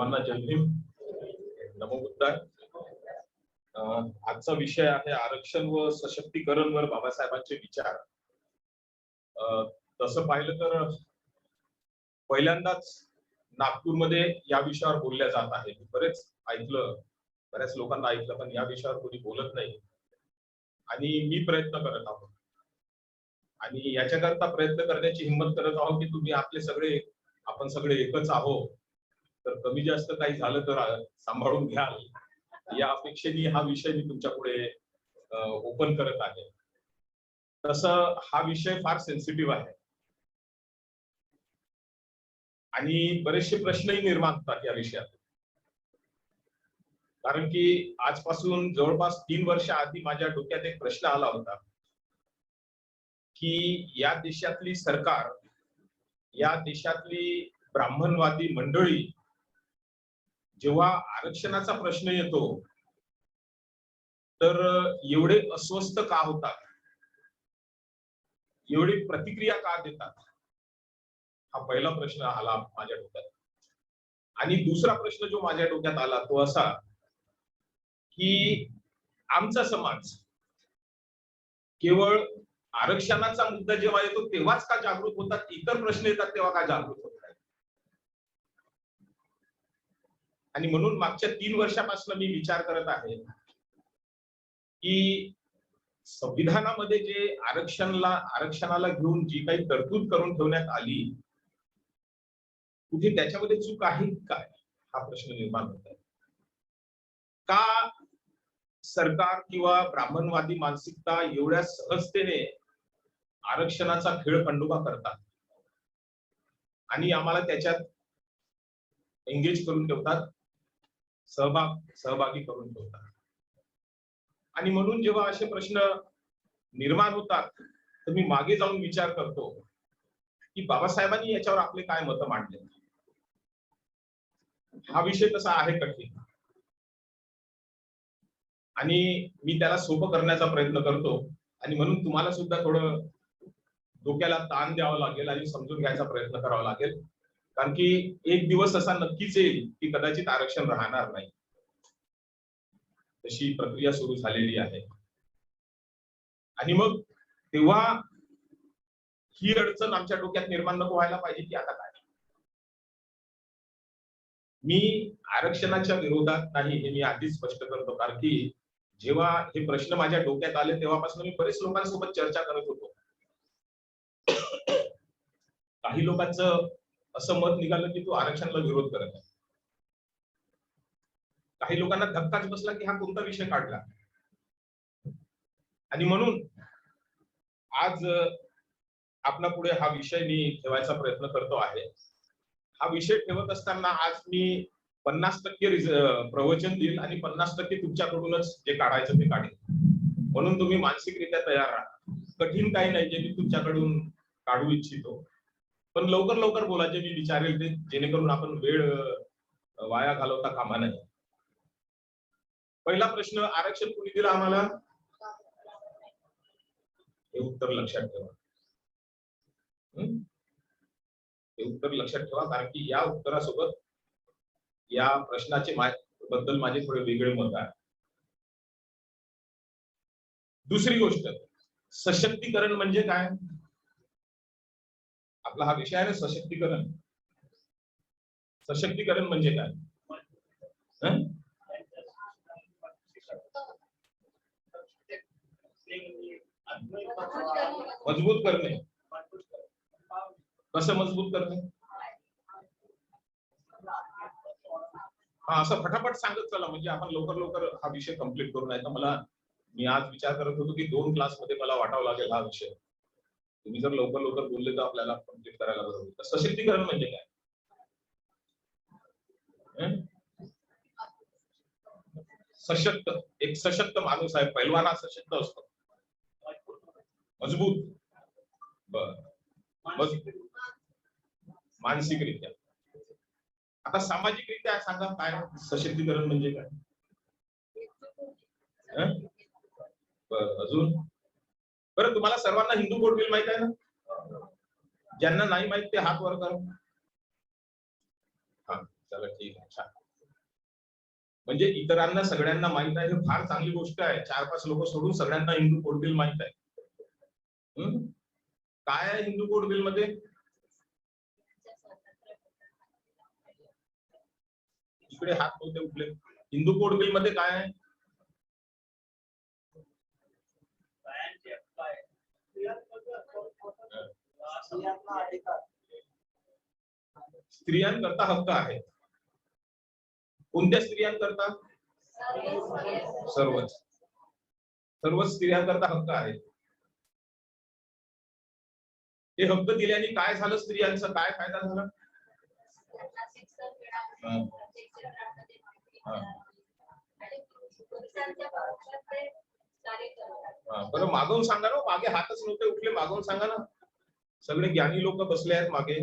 सर्वांना जय भीम, नमो बुद्धाय. आजचा विषय आहे आरक्षण व सशक्तीकरणवर बाबासाहेबांचे विचार. तसं पाहिलं तर पहिल्यांदाच नागपूरमध्ये या विषयावर बोलल्या जात आहे. बरेच ऐकलं, बऱ्याच लोकांना ऐकलं, पण या विषयावर कोणी बोलत नाही. आणि मी प्रयत्न करत आहोत आणि याच्याकरता प्रयत्न करण्याची हिंमत करत आहोत की तुम्ही आपण सगळे एकच आहोत, तर कमी जास्त काही झालं तर सांभाळून घ्याल या अपेक्षेने हा विषय मी तुमच्या पुढे ओपन करत आहे. तसं हा विषय फार सेन्सिटिव्ह आहे आणि बरेचसे प्रश्नही निर्माण होतात या विषयात. कारण की आजपासून जवळपास 3 वर्ष आधी माझ्या डोक्यात एक प्रश्न आला होता की या देशातली सरकार, या देशातली ब्राह्मणवादी मंडळी जेव्हा आरक्षणाचा प्रश्न येतो तर एवढे अस्वस्थ का होतात, एवढी प्रतिक्रिया का देतात, हा पहिला प्रश्न आला माझ्या डोक्यात. आणि दुसरा प्रश्न जो माझ्या डोक्यात आला तो असा की आमचा समाज केवळ आरक्षणाचा मुद्दा जेव्हा येतो तेव्हाच का जागृत होतात, इतर प्रश्न येतात तेव्हा का जागृत होत नाही. आणि म्हणून मागच्या 3 वर्षापासून मी विचार करत आहे की संविधानामध्ये जे आरक्षणाला घेऊन जी काही तरतूद करून ठेवण्यात आली, कुठे त्याच्यामध्ये चूक आहे काय, हा प्रश्न निर्माण होत आहे. का सरकार किंवा ब्राह्मणवादी मानसिकता एवढ्या सहजतेने आरक्षणाचा खेळ खंडोबा करतात आणि आम्हाला त्याच्यात एंगेज करून ठेवतात, सहभागी करून ठेवतात. आणि म्हणून जेव्हा असे प्रश्न निर्माण होतात तर मी मागे जाऊन विचार करतो की बाबासाहेबांनी याच्यावर आपले काय मत मांडले. हा विषय तसा आहे कठीण आणि मी त्याला सोपं करण्याचा प्रयत्न करतो. आणि म्हणून तुम्हाला सुद्धा थोडं डोक्याला ताण द्यावा लागेल आणि समजून घ्यायचा प्रयत्न करावा लागेल. कारण की एक दिवस असा नक्कीच येईल की कदाचित आरक्षण राहणार नाही, तशी प्रक्रिया सुरू झालेली आहे. आणि मग तेव्हा ही अडचण आमच्या डोक्यात निर्माण नको व्हायला पाहिजे की आता काय. मी आरक्षणाच्या विरोधात नाही हे मी आधीच स्पष्ट करतो. कारण की जेव्हा हे प्रश्न माझ्या डोक्यात आले तेव्हापासून मी बरेच लोकांसोबत चर्चा करत होतो. काही लोकांचं असं मत निघालं की तू आरक्षणाला विरोध करत आहे. काही लोकांना धक्काच बसला की हा कोणता विषय काढला. आणि म्हणून आज आपल्या पुढे हा विषय मी ठेवायचा प्रयत्न करतो आहे. हा विषय ठेवत असताना आज मी 50% प्रवचन देईल आणि 50% तुमच्याकडूनच जे काढायचं ते काढेल. म्हणून तुम्ही मानसिकरित्या तयार राहा. कठीण काही नाही जे मी तुमच्याकडून काढू इच्छितो, पण लवकर बोला जे मी विचारेल ते, जेणेकरून आपण वेळ वाया घालवता कामा नये. पहिला प्रश्न, आरक्षण कुणी दिलं आम्हाला, हे उत्तर लक्षात ठेवा. हे उत्तर लक्षात ठेवा, कारण की या उत्तरासोबत या प्रश्नाचे बद्दल माझे थोडे वेगळे मत आहे. दुसरी गोष्ट, सशक्तीकरण म्हणजे काय. आपला हा विषय आहे ना, सशक्तीकरण. सशक्तीकरण म्हणजे काय. मजबूत करणे. कसं मजबूत करणे. हा, असं फटाफट सांगत चला म्हणजे आपण लवकर हा विषय कंप्लीट करू. नाही तर मी आज विचार करत होतो की 2 क्लासमध्ये मला वाटावं लागेल हा विषय. तुम्ही जर लवकर बोलले तर आपल्याला कंप्लीट करायला बरं होईल. सशक्तीकरण म्हणजे काय. एक सशक्त माणूस आहे, पैलवान हा सशक्त असतो, मजबूत. मानसिकरित्या. आता सामाजिकरित्या सांगा काय सशक्तीकरण म्हणजे काय. अजून बरं, तुम्हाला सर्वांना हिंदू कोड बिल माहित आहे ना. ज्यांना नाही माहित ते हात वर करा. चला ठीक आहे, छान. म्हणजे इतरांना सगळ्यांना माहित आहे, हे फार चांगली गोष्ट आहे. 4-5 लोक सोडून सगळ्यांना हिंदू कोड बिल माहित आहे. काय आहे हिंदू कोड बिल मध्ये? इकडे हात नव्हते उठले. हिंदू कोड बिल मध्ये काय आहे? स्त्रियांकरता हक्क आहे. कोणत्या स्त्रियांकरता? सर्वच. सर्व स्त्रियांकरता हक्क आहे. हे हक्क दिल्याने काय झालं? स्त्रियांचा काय फायदा झाला? बरं मागून सांगा ना, मागे हातच नव्हते उठले, मागून सांगा ना. सगळे ज्ञानी लोक बसले आहेत मागे.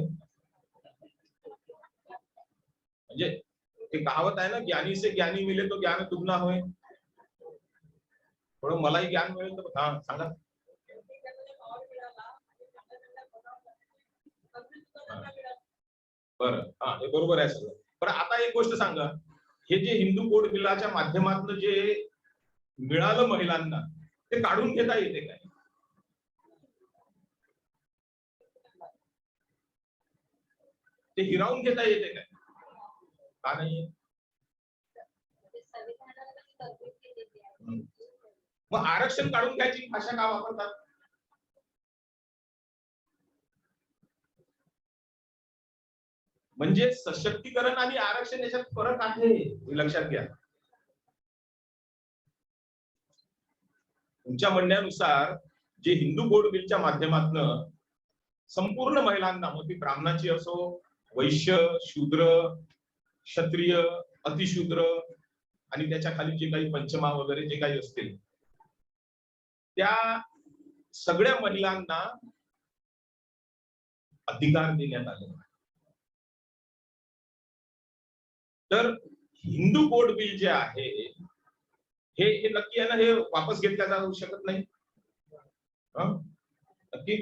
म्हणजे ते कहावत आहे ना, ज्ञानी से ज्ञानी मिले तो ज्ञान दुगना होय. थोडं मलाही ज्ञान मिळेल तर हा सांगा. बरं, हा हे बरोबर आहे सगळं. पण आता एक गोष्ट सांगा, हे जे हिंदू कोड बिलाच्या माध्यमातून जे मिळालं महिलांना, ते काढून घेता येते काय? ते हिरावून घेता येते काय? का नाही? मग आरक्षण काढून घ्यायची भाषा का वापरतात? म्हणजे सशक्तीकरण आणि आरक्षण याच्यात फरक आहे, लक्षात घ्या. तुमच्या म्हणण्यानुसार जे हिंदू कोड बिलच्या माध्यमातून संपूर्ण महिलांना, मग ती ब्राह्मणाची असो, वैश्य, शूद्र, क्षत्रिय, अतिशूद्र आणि त्याच्या खाली जे काही पंचमा वगैरे जे काही असतील, त्या सगळ्या महिलांना अधिकार देण्यात आले. तर हिंदू कोड बिल जे आहे हे नक्की आहे ना, हे वापस घेतल्या जाऊ शकत नाही. नक्की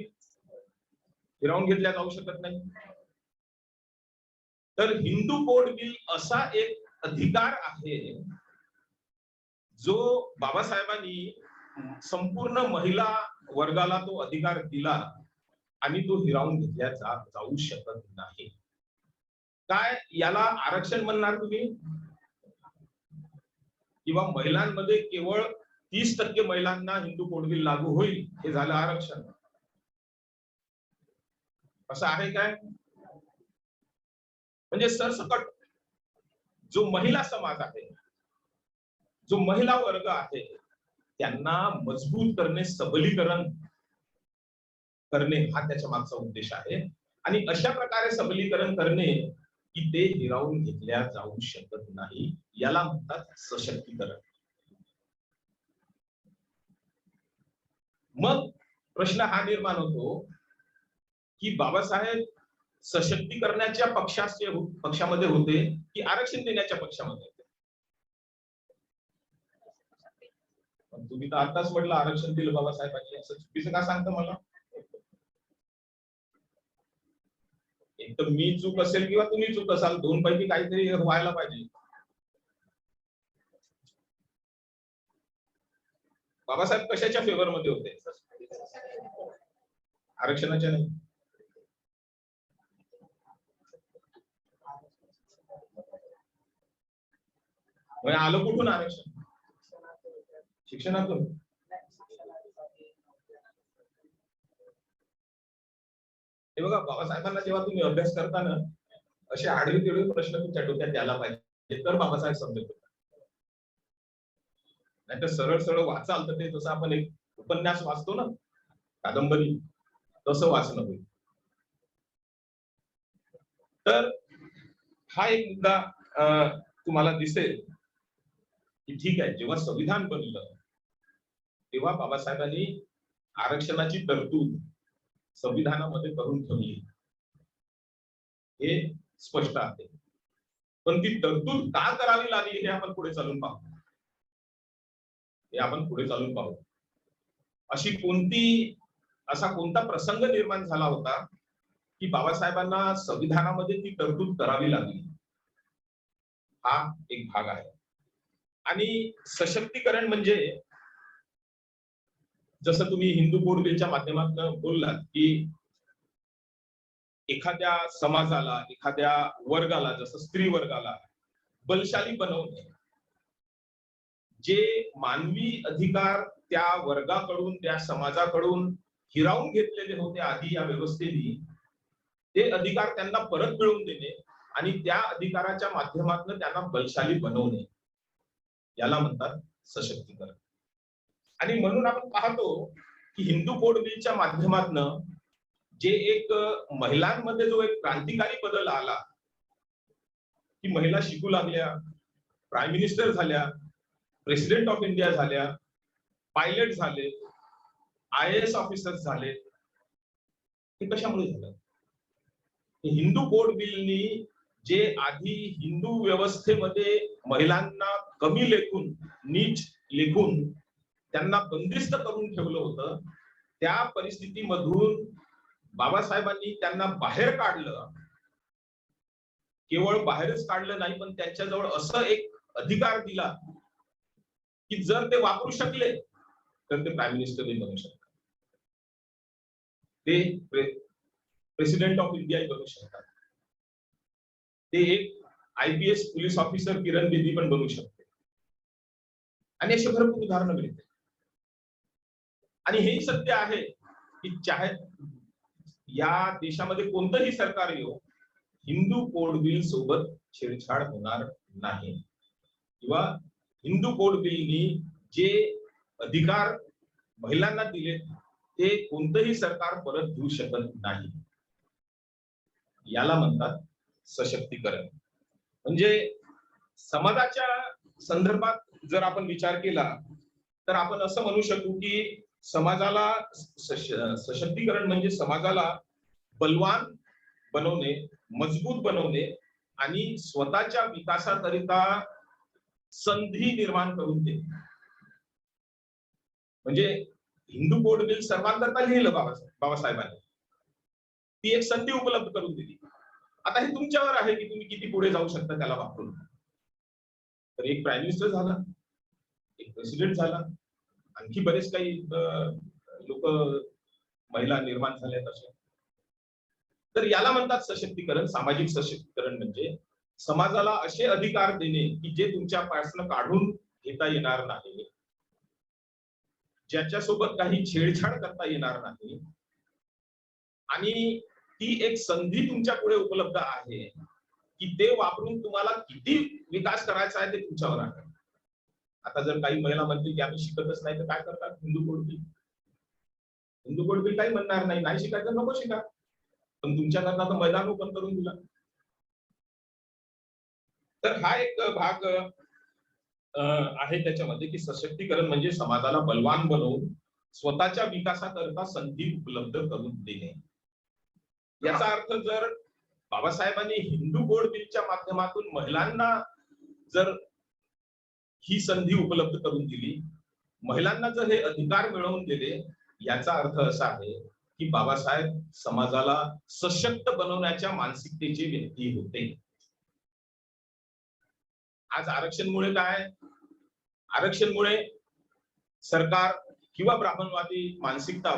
हिरावून घेतल्या जाऊ शकत नाही. तर हिंदू कोड बिल असा एक अधिकार आहे जो बाबासाहेबांनी संपूर्ण महिला वर्गाला तो अधिकार दिला आणि तो हिरावून घेतल्या जाऊ शकत नाही. काय याला आरक्षण म्हणणार तुम्ही? किंवा महिलांमध्ये केवळ 30% महिलांना हिंदू कोड बिल लागू होईल, हे झालं आरक्षण? असं आहे काय? म्हणजे सरसकट जो महिला समाज आहे, जो महिला वर्ग आहे, त्यांना मजबूत करणे, सबलीकरण करणे हा त्याच्या मागचा उद्देश आहे. आणि अशा प्रकारे सबलीकरण करणे की ते हिरावून घेतल्या जाऊ शकत नाही, याला म्हणतात सशक्तीकरण. मग प्रश्न हा निर्माण होतो की बाबासाहेब सशक्तीकरणाच्या पक्षामध्ये होते की आरक्षण देण्याच्या पक्षामध्ये होते? तुम्ही तर आताच म्हटलं आरक्षण दिलं बाबासाहेबांनी, असं चुकीचं का सांगता मला? एक तर मी चूक असेल किंवा तुम्ही चूक असाल, दोन पैकी काहीतरी व्हायला पाहिजे. बाबासाहेब कशाच्या फेवर मध्ये होते? आरक्षणाच्या नाही. आलं कुठून आरक्षण? शिक्षणातून. हे बघा, बाबासाहेबांना जेव्हा तुम्ही अभ्यास करताना असे आडवे तिडवे प्रश्न तुमच्या डोक्यात यायला पाहिजे, तर बाबासाहेब समजेल. नाहीतर सरळ सरळ वाचाल तर ते जसं आपण एक उपन्यास वाचतो ना, कादंबरी, तसं वाचणं होईल. तर हा एक मुद्दा तुम्हाला दिसेल की ठीक आहे, जेव्हा संविधान बनलं तेव्हा बाबासाहेबांनी आरक्षणाची तरतूद संविधानामध्ये करून ठेवली, हे स्पष्ट आहे. पण ती तरतूद का करावी लागली हे आपण पुढे चालून पाहू. असा कोणता प्रसंग निर्माण झाला होता की बाबासाहेबांना संविधानामध्ये ती तरतूद करावी लागली? हा एक भाग आहे. आणि सशक्तीकरण म्हणजे जसं तुम्ही हिंदू कोड बिलच्या माध्यमातून बोललात की एखाद्या समाजाला, एखाद्या वर्गाला, जसं स्त्री वर्गाला बलशाली बनवणे, जे मानवी अधिकार त्या वर्गाकडून, त्या समाजाकडून हिरावून घेतलेले होते आधी या व्यवस्थेने, ते अधिकार त्यांना परत मिळवून देणे आणि त्या अधिकाराच्या माध्यमातून त्यांना बलशाली बनवणे, याला म्हणतात सशक्तीकरण. आणि म्हणून आपण पाहतो की हिंदू कोड बिलच्या माध्यमातून जे एक महिलांमध्ये जो एक क्रांतिकारी बदल आला, की महिला शिकू लागल्या, प्राईम मिनिस्टर झाल्या, प्रेसिडेंट ऑफ इंडिया झाल्या, पायलट झाले, IAS ऑफिसर्स झाले, हे कशामुळे झालं? हिंदू कोड बिलनी जे आधी हिंदू व्यवस्थेमध्ये महिलांना कमी लेखून, नीच लेखून त्यांना बंदिस्त करून ठेवलं होतं, त्या परिस्थितीमधून बाबासाहेबांनी त्यांना बाहेर काढलं. केवळ बाहेरच काढलं नाही, पण त्यांच्याजवळ असं एक अधिकार दिला की जर ते वापरू शकले तर ते प्राईम मिनिस्टरही बनू शकतात, ते प्रेसिडेंट ऑफ इंडियाही बनू शकतात, ते एक IPS police officer Kiran Bedi पण बनू शकते. आणि अशी भरपूर उदाहरणं मिळते. आणि हेही सत्य आहे की चाहे या देशामध्ये कोणतंही सरकार येऊ, हिंदू कोड बिल सोबत छेडछाड होणार नाही, किंवा हिंदू कोड बिलनी जे अधिकार महिलांना दिले ते कोणतंही सरकार परत देऊ शकत नाही. याला म्हणतात सशक्तीकरण. म्हणजे समाजाच्या संदर्भात जर आपण विचार केला तर आपण असं म्हणू शकू की समाजाला सशक्तीकरण म्हणजे समाजाला बलवान बनवणे, मजबूत बनवणे आणि स्वतःच्या विकासाकरिता संधी निर्माण करून देणे. म्हणजे हिंदू कोड बिल सर्वांकरता लिहिलं बाबासाहेबांनी, ती एक संधी उपलब्ध करून दिली. आता हे तुमच्यावर आहे की तुम्ही किती पुढे जाऊ शकता त्याला वापरून. तर एक प्राईम मिनिस्टर झाला, एक प्रेसिडेंट झाला, आणखी बरेच काही लोक महिला निर्माण झाले तसे. तर याला म्हणतात सशक्तीकरण. सामाजिक सशक्तीकरण म्हणजे समाजाला असे अधिकार देणे की जे तुमच्यापासून काढून घेता येणार नाही, ज्याच्यासोबत काही छेडछाड करता येणार नाही, आणि ती एक संधी तुमच्या पुढे उपलब्ध आहे की ते वापरून तुम्हाला किती विकास करायचा आहे ते तुमच्यावर आहे. आता जर काही महिला म्हणतील की आम्ही शिकतच नाही तर काय करतात? Hindu code bill. Hindu code bill काही म्हणणार नाही, नाही शिकायचं नको शिका, पण तुमच्याकरता तर मैदान ओपन करून दिला. तर हा एक भाग आहे त्याच्यामध्ये की सशक्तीकरण म्हणजे समाजाला बलवान बनवून स्वतःच्या विकासाकरता संधी उपलब्ध करून देणे. याचा अर्थ जर बाबासाहेबांनी हिंदू कोड बिलच्या माध्यमातून महिलांना जर ही संधी उपलब्ध करून दिली, महिलांना जर हे अधिकार मिळवून दिले, याचा अर्थ असा आहे की बाबासाहेब समाजाला सशक्त बनवण्याच्या मानसिकतेचे व्यक्ती होते. आज आरक्षणमुळे काय? आरक्षणमुळे सरकार किंवा ब्राह्मणवादी मानसिकता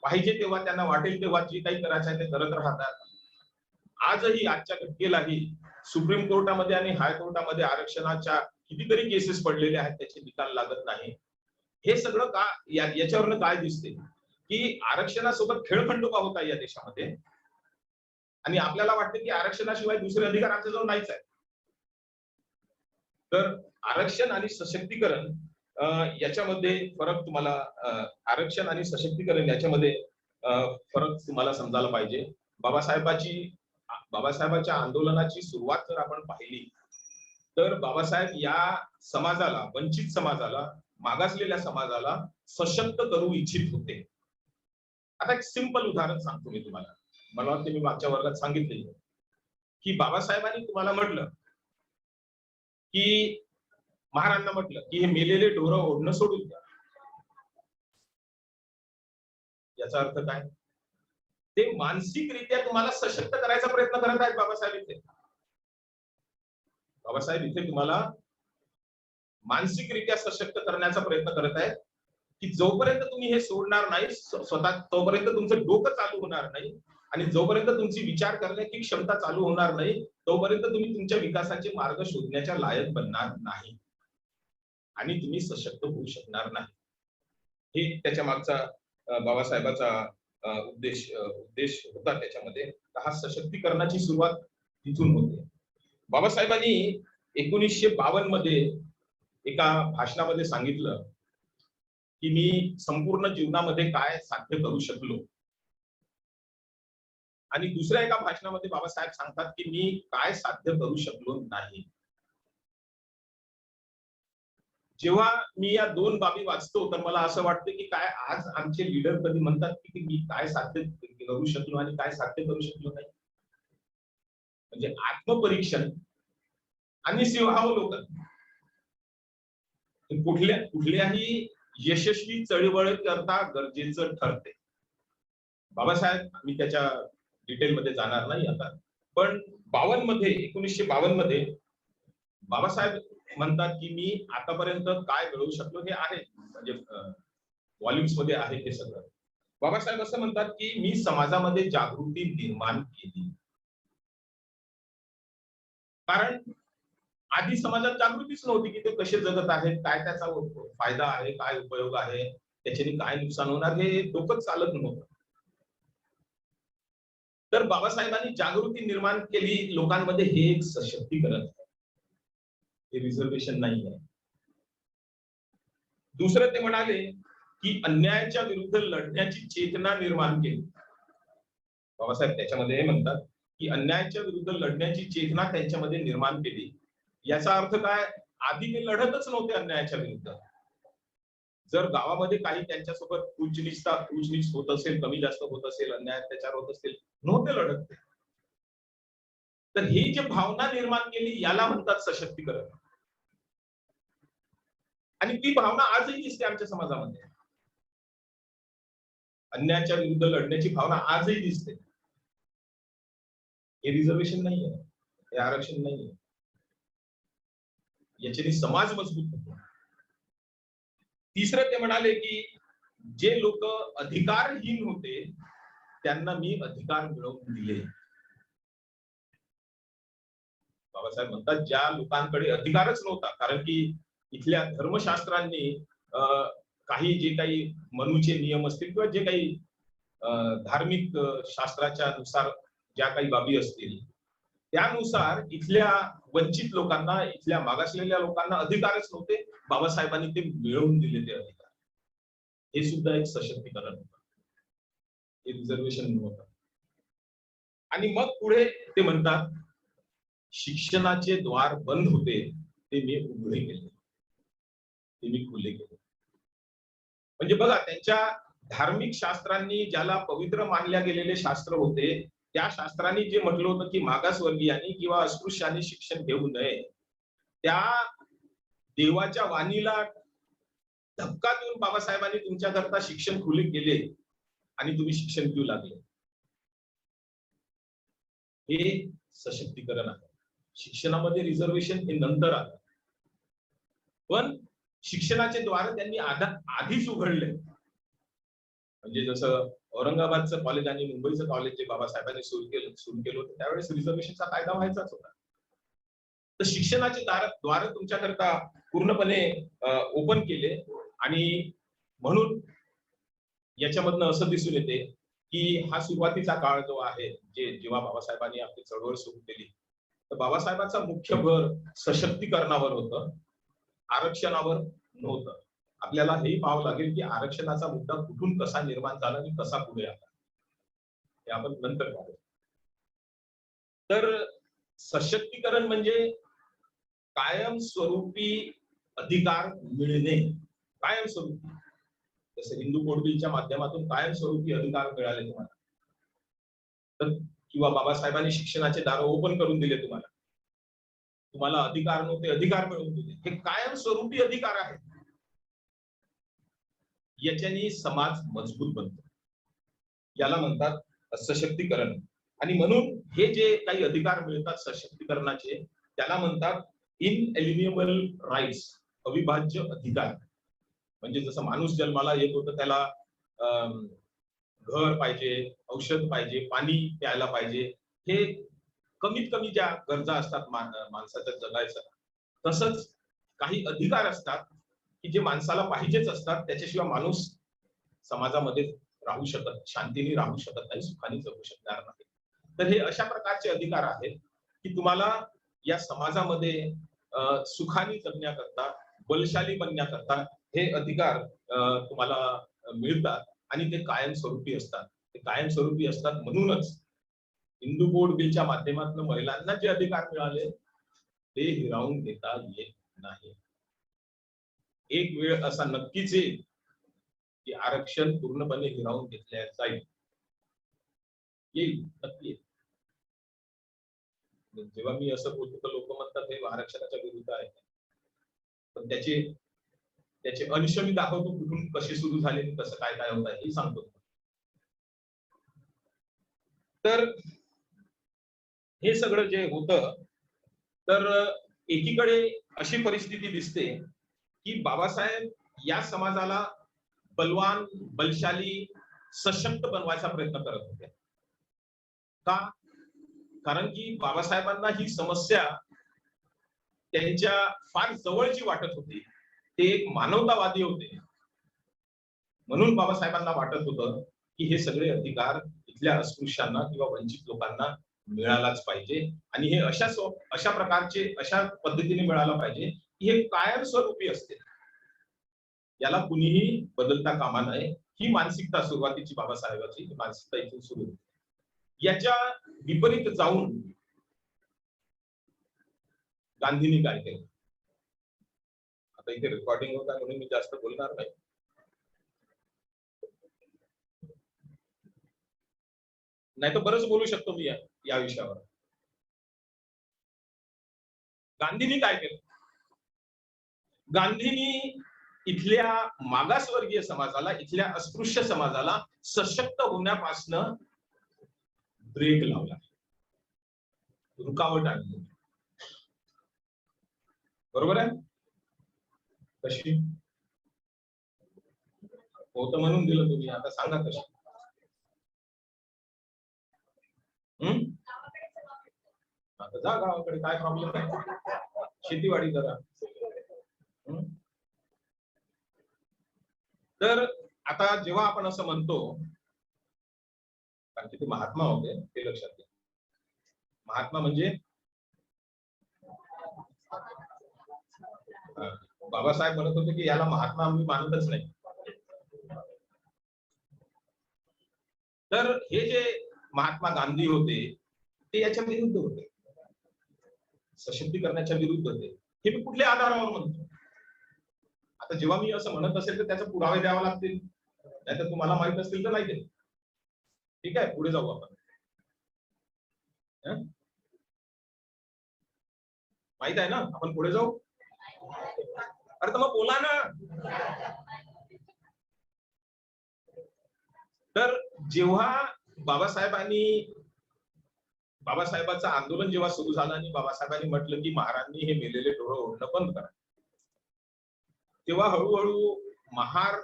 पाहिजे तेव्हा त्यांना वाटेल तेव्हा जे काही करायचं आहे ते करत राहतात. आजही आजच्या घटनेलाही सुप्रीम कोर्टामध्ये आणि हायकोर्टामध्ये आरक्षणाच्या कितीतरी केसेस पडलेले आहेत, त्याचे निकाल लागत नाही. हे सगळं का याच्यावरनं काय दिसते की आरक्षणासोबत खेळखंडोबा होता या देशामध्ये, आणि आपल्याला वाटते की आरक्षणाशिवाय दुसरे अधिकार आमच्याजवळ नाहीच आहे. तर आरक्षण आणि सशक्तीकरण याच्यामध्ये फरक तुम्हाला, आरक्षण आणि सशक्तीकरण याच्यामध्ये फरक तुम्हाला समजायला पाहिजे. बाबासाहेबाच्या आंदोलनाची सुरुवात जर आपण पाहिली तर बाबासाहेब या समाजाला, वंचित समाजाला, मागासलेल्या समाजाला सशक्त करू इच्छित होते. आता एक सिंपल उदाहरण सांगतो मी तुम्हाला. मला वाटतं मी मागच्या वर्गात सांगितले की बाबासाहेबांनी तुम्हाला म्हटलं की महाराजांना म्हटलं की हे मेलेले ढोरं ओढणं सोडून द्या. याचा अर्थ काय? ते मानसिकरित्या तुम्हाला सशक्त करायचा प्रयत्न करत आहेत बाबासाहेब इथे. बाबासाहेब इथे तुम्हाला मानसिकरित्या सशक्त करण्याचा प्रयत्न करत आहेत की जोपर्यंत तुम्ही हे सोडणार नाही स्वतः, तोपर्यंत तुमचं डोकं चालू होणार नाही, आणि जोपर्यंत तुमची विचार करण्याची क्षमता चालू होणार नाही तोपर्यंत तुम्ही तुमच्या विकासाचे मार्ग शोधण्याच्या लायक बनणार नाही आणि तुम्ही सशक्त होऊ शकणार नाही. हे त्याच्या मागचा बाबासाहेबांचा उद्देश होता त्याच्यामध्ये. हा सशक्तीकरणाची सुरुवात तिथून होते. बाबासाहेबांनी 1952 मध्ये एका भाषणामध्ये सांगितलं की मी संपूर्ण जीवनामध्ये काय साध्य करू शकलो, आणि दुसऱ्या एका भाषणामध्ये बाबासाहेब सांगतात की मी काय साध्य करू शकलो नाही. जेव्हा मी या दोन बाबी वाचतो तर मला असं वाटतं की काय आज आमचे लीडर कधी म्हणतात की मी काय साध्य करू शकलो आणि काय साध्य करू शकलो नाही. म्हणजे आत्मपरीक्षण आणि शिवावलोकन कुठल्याही यशस्वी चळवळ करता गरजेचं ठरते. बाबासाहेब, मी त्याच्या डिटेलमध्ये जाणार नाही आता, पण 1952 मध्ये बाबासाहेब म्हणतात की मी आतापर्यंत काय मिळवू शकलो हे आहे, म्हणजे व्हॉल्युम्स मध्ये आहे हे सगळं. बाबासाहेब असं म्हणतात की मी समाजामध्ये जागृती निर्माण केली. कारण आधी समाजात जागृतीच नव्हती की ते कसे जगत आहेत, काय त्याचा फायदा आहे, काय उपयोग आहे, त्याच्याने काय नुकसान होणार हे डोकंच चालत नव्हतं. तर बाबासाहेबांनी जागृती निर्माण केली लोकांमध्ये, हे एक सशक्तीकरण आहे, हे रिझर्वेशन नाही आहे. दुसरं ते म्हणाले की अन्यायाच्या विरुद्ध लढण्याची चेतना निर्माण केली. बाबासाहेब त्याच्यामध्ये हे म्हणतात की अन्यायाच्या विरुद्ध लढण्याची चेतना त्यांच्यामध्ये निर्माण केली. याचा अर्थ काय? आधी ते लढतच नव्हते अन्यायाच्या विरुद्ध. जर गावामध्ये काही त्यांच्यासोबत उचनीच होत असेल, कमी जास्त होत असेल, अन्याय अत्याचार होत असेल, नव्हते लढत ते. तर ही जी भावना निर्माण केली याला म्हणतात सशक्तीकरण, आणि ती भावना आजही दिसते आमच्या समाजामध्ये. अन्यायाच्या विरुद्ध लढण्याची भावना आजही दिसते. हे रिझर्वेशन नाहीये, हे आरक्षण नाहीये, याच्याने समाज मजबूत होतो. तिसरं ते म्हणाले की जे लोक अधिकारहीन होते त्यांना मी अधिकार मिळवून दिले. बाबासाहेब म्हणतात ज्या लोकांकडे अधिकारच नव्हता, कारण की इथल्या धर्मशास्त्रांनी काही जे काही मनूचे नियम असतील किंवा जे काही धार्मिक शास्त्राच्या नुसार ज्या काही बाबी असतील त्यानुसार इथल्या वंचित लोकांना, इथल्या मागासलेल्या लोकांना अधिकारच नव्हते. बाबासाहेबांनी ते मिळवून दिले ते अधिकार. हे सुद्धा एक सशक्तीकरण होतं, हे रिझर्वेशन नव्हतं. आणि मग पुढे ते म्हणतात शिक्षणाचे द्वार बंद होते ते मी उघडे केले, ते मी खुले केले. म्हणजे बघा, त्यांच्या धार्मिक शास्त्रांनी ज्याला पवित्र मानल्या गेलेले शास्त्र होते त्या शास्त्रांनी जे म्हटलं होतं की मागासवर्गीयांनी किंवा अस्पृश्यांनी शिक्षण घेऊ नये, त्या देवाच्या वाणीला धक्का देऊन बाबासाहेबांनी तुमच्याकरता शिक्षण खुले केले आणि तुम्ही शिक्षण घेऊ लागले. हे सशक्तीकरण आहे. शिक्षणामध्ये रिझर्वेशन हे नंतर आलं, पण शिक्षणाचे द्वार त्यांनी आधीच उघडले. म्हणजे जसं औरंगाबादचं कॉलेज आणि मुंबईचं कॉलेज जे बाबासाहेबांनी सुरू केलं होतं त्यावेळेस रिझर्वेशनचा कायदा व्हायचाच होता. तर शिक्षणाचे द्वार तुमच्याकरता पूर्णपणे ओपन केले, आणि म्हणून याच्यामधनं असं दिसून येते की हा सुरुवातीचा काळ जो आहे, जेव्हा बाबासाहेबांनी आपली चळवळ सुरू केली, तर बाबासाहेबांचा मुख्य भर सशक्तीकरणावर होतं, आरक्षणावर नव्हतं. आपल्याला हेही पाहावं लागेल की आरक्षणाचा मुद्दा कुठून कसा निर्माण झाला आणि कसा पुढे आला, हे आपण नंतर पाहू. तर सशक्तीकरण म्हणजे कायमस्वरूपी अधिकार मिळणे. कायमस्वरूपी, जसं हिंदू कोड बिलच्या माध्यमातून कायमस्वरूपी अधिकार मिळाले तुम्हाला, तर किंवा बाबासाहेबांनी शिक्षणाचे दार ओपन करून दिले तुम्हाला, तुम्हाला अधिकार नव्हते अधिकार मिळवून दिले. हे कायमस्वरूपी अधिकार आहेत, याच्याने समाज मजबूत बनतो, याला म्हणतात सशक्तीकरण. आणि म्हणून हे जे काही अधिकार मिळतात सशक्तीकरणाचे त्याला म्हणतात इनएलिनिएबल राईट्स, अविभाज्य अधिकार. म्हणजे जसं माणूस जन्माला येत होतं त्याला घर पाहिजे, औषध पाहिजे, पाणी प्यायला पाहिजे, हे कमीत कमी ज्या गरजा असतात माणसाच्या जगायचं, तसंच काही अधिकार असतात की जे माणसाला पाहिजेच असतात, त्याच्याशिवाय माणूस समाजामध्ये राहू शकत, शांतीने राहू शकत नाही, सुखाने जगू शकणार नाही. तर हे अशा प्रकारचे अधिकार आहेत की तुम्हाला या समाजामध्ये सुखाने जगण्याकरता, बलशाली बनण्याकरता हे अधिकार तुम्हाला मिळतात आणि ते कायमस्वरूपी असतात. ते कायमस्वरूपी असतात म्हणूनच हिंदू कोड बिलच्या माध्यमातून महिलांना जे अधिकार मिळाले ते हिरावून घेता येत नाही. एक वेळ असा नक्कीच येईल की आरक्षण पूर्णपणे हिरावून घेतले जाईल. येईल, नक्की येईल. जेव्हा मी असं बोलतो तर लोक म्हणतात हे आरक्षणाच्या विरुद्ध आहे, पण त्याचे अंश मी दाखवतो, कुठून कसे सुरू झाले, कसं काय काय होत आहे हे सांगतो. तर हे सगळं जे होतं, तर एकीकडे अशी परिस्थिती दिसते की बाबासाहेब या समाजाला बलवान, बलशाली, सशक्त बनवायचा प्रयत्न करत होते. का? कारण की बाबासाहेबांना ही समस्या त्यांच्या फार जवळची वाटत होती. ते एक मानवतावादी होते, म्हणून बाबासाहेबांना वाटत होतं की हे सगळे अधिकार इथल्या अस्पृश्यांना किंवा वंचित लोकांना मिळालाच पाहिजे आणि हे अशा प्रकारचे, अशा पद्धतीने मिळाला पाहिजे की हे कायमस्वरूपी असते, याला कुणीही बदलता कामा नये. ही मानसिकता सुरुवातीची बाबासाहेबांची मानसिकता इथून सुरू होती. याच्या विपरीत जाऊन गांधींनी काय केलं? आता इथे रेकॉर्डिंग होता म्हणून मी जास्त बोलणार नाही. नाही तर बरंच बोलू शकतो मी या विषयावर. गांधींनी काय केलं? गांधींनी इथल्या मागासवर्गीय समाजाला, इथल्या अस्पृश्य समाजाला सशक्त होण्यापासून ब्रेक लावला, रुकावट आणली. बरोबर आहे? कशी होतं म्हणून दिलं तुम्ही, आता सांगा कशी. आता जा गावाकडे, काय प्रॉब्लेम आहे, शेतीवाडी करा. तर आता जेव्हा आपण असं म्हणतो, कारण की ते महात्मा होते ते लक्षात घ्या. महात्मा म्हणजे बाबासाहेब म्हणत होते की याला महात्मा आम्ही मानतच नाही. तर हे जे महात्मा गांधी होते ते याच्या विरुद्ध होते, सशक्तीकरणाच्या विरुद्ध होते. हे मी कुठल्या आधारावर म्हणतो? आता जेव्हा मी असं म्हणत असेल तर त्याचे पुरावे द्यावे लागतील, नाहीतर तुम्हाला माहित असतील तर नाही देत. ठीक आहे, पुढे जाऊ आपण. माहित आहे ना, आपण पुढे जाऊ. अरे तर मग बोला ना. तर जेव्हा बाबासाहेबांचं आंदोलन जेव्हा सुरू झालं आणि बाबासाहेबांनी म्हटलं की महाराजांनी हे मेलेले ढोरं ओढणं बंद करा, तेव्हा हळूहळू महार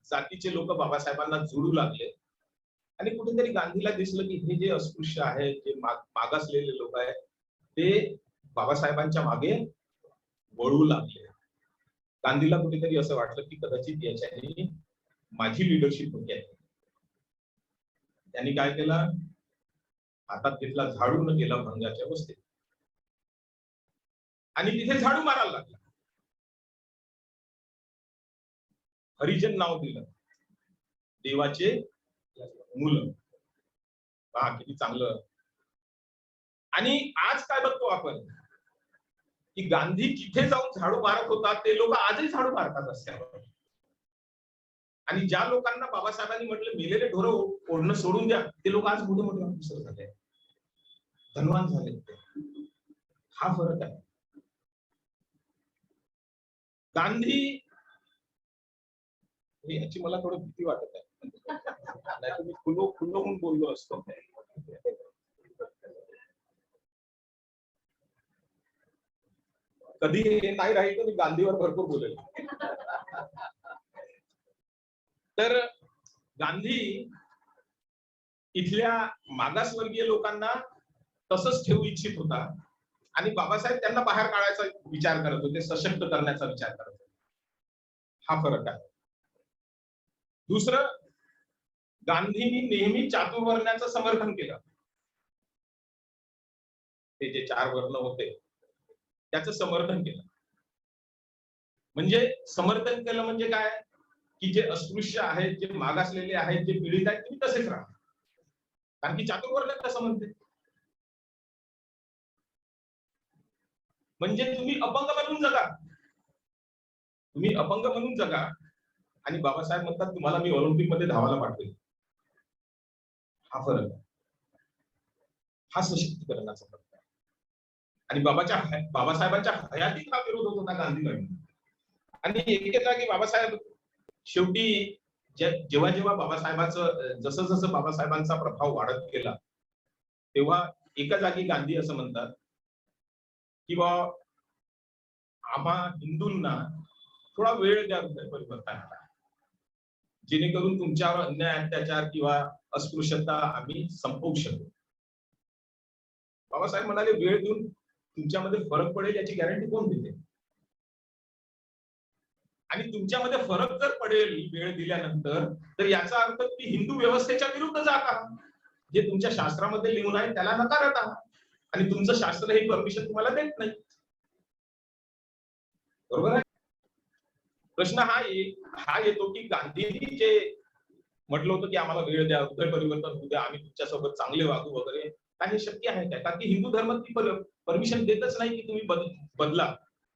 जातीचे लोक बाबासाहेबांना जुळू लागले आणि कुठेतरी गांधीला दिसलं की हे जे अस्पृश्य आहे, जे मागासलेले लोक आहेत, ते बाबासाहेबांच्या मागे वळू लागले. गांधीला कुठेतरी असं वाटलं की कदाचित याच्याने माझी लिडरशिप होती आहे. त्यांनी काय केलं? हातात घेतला झाडू न गेला भंगाच्या अवस्थेत आणि तिथे झाडू मारायला लागला. हरिजन नाव दिलं, देवाचे मुलं. पहा किती चांगलं. आणि आज काय बघतो आपण की गांधी जिथे जाऊन झाडू मारत होता ते लोक आजही झाडू मारतात रस्त्यावर. आणि ज्या लोकांना बाबासाहेबांनी म्हटलं मेलेले ढोरं ओढणं सोडून द्या, ते लोक आज मोठे मोठे ऑफिसर झाले, धनवान झाले. हा फरक आहे. गांधी याची मला थोडी भीती वाटत आहे, नाही तर मी खुलो होऊन बोललो असतो. कधी हे नाही राहील तर मी गांधीवर भरपूर बोलेल. तर गांधी इथल्या मागासवर्गीय लोकांना तसंच ठेवू इच्छित होता आणि बाबासाहेब त्यांना बाहेर काढायचा विचार करत होते, सशक्त करण्याचा विचार करत होते. हा फरक आहे. दुसरं, गांधींनी नेहमी चातुर्वर्ण्याचं समर्थन केलं. ते जे 4 वर्ण होते त्याचं समर्थन केलं. म्हणजे समर्थन केलं म्हणजे काय, की जे अस्पृश्य आहेत, जे मागासलेले आहेत, जे पीडित आहेत, तुम्ही तसेच राहा. कारण की चातुर्वर्ण कसं म्हणते, म्हणजे तुम्ही अपंग म्हणून जगा, तुम्ही अपंग म्हणून जगा. आणि बाबासाहेब म्हणतात तुम्हाला मी ऑलिम्पिक मध्ये धावायला पाठवेल. हा फरक आहे. हा सशक्तीकरणाचा फरक आहे. आणि बाबासाहेबांच्या हयातीत हा विरोध होत होता गांधींकडून. आणि एके जागी बाबासाहेब शेवटी जेव्हा जेव्हा बाबासाहेबांचं जसं जसं बाबासाहेबांचा प्रभाव वाढत गेला तेव्हा एका जागी गांधी असं म्हणतात की बा आम्हा हिंदूंना थोडा वेळ द्या परिवर्तनाला, जेणेकरून तुमच्यावर अन्याय अत्याचार किंवा अस्पृश्यता आम्ही संपवू शकू. बाबासाहेब म्हणाले वेळ देऊन तुमच्यामध्ये फरक पडेल याची गॅरंटी कोण देते? आणि तुमच्यामध्ये फरक जर पडेल वेळ दिल्यानंतर तर याचा अर्थ ती हिंदू व्यवस्थेच्या विरुद्ध जात आहात. जे तुमच्या शास्त्रामध्ये लिहून आहे त्याला नकारत आहात आणि तुमचं शास्त्र हे परमिशन तुम्हाला देत नाही. बरोबर आहे. प्रश्न हा येतो की गांधींनी जे म्हटलं होतं की आम्हाला वेळ द्या, हृदय परिवर्तन होऊ द्या, आम्ही तुमच्यासोबत चांगले वागू वगैरे, काय हे शक्य आहे काय? कारण की हिंदू धर्म ती परमिशन देतच नाही की तुम्ही बदला,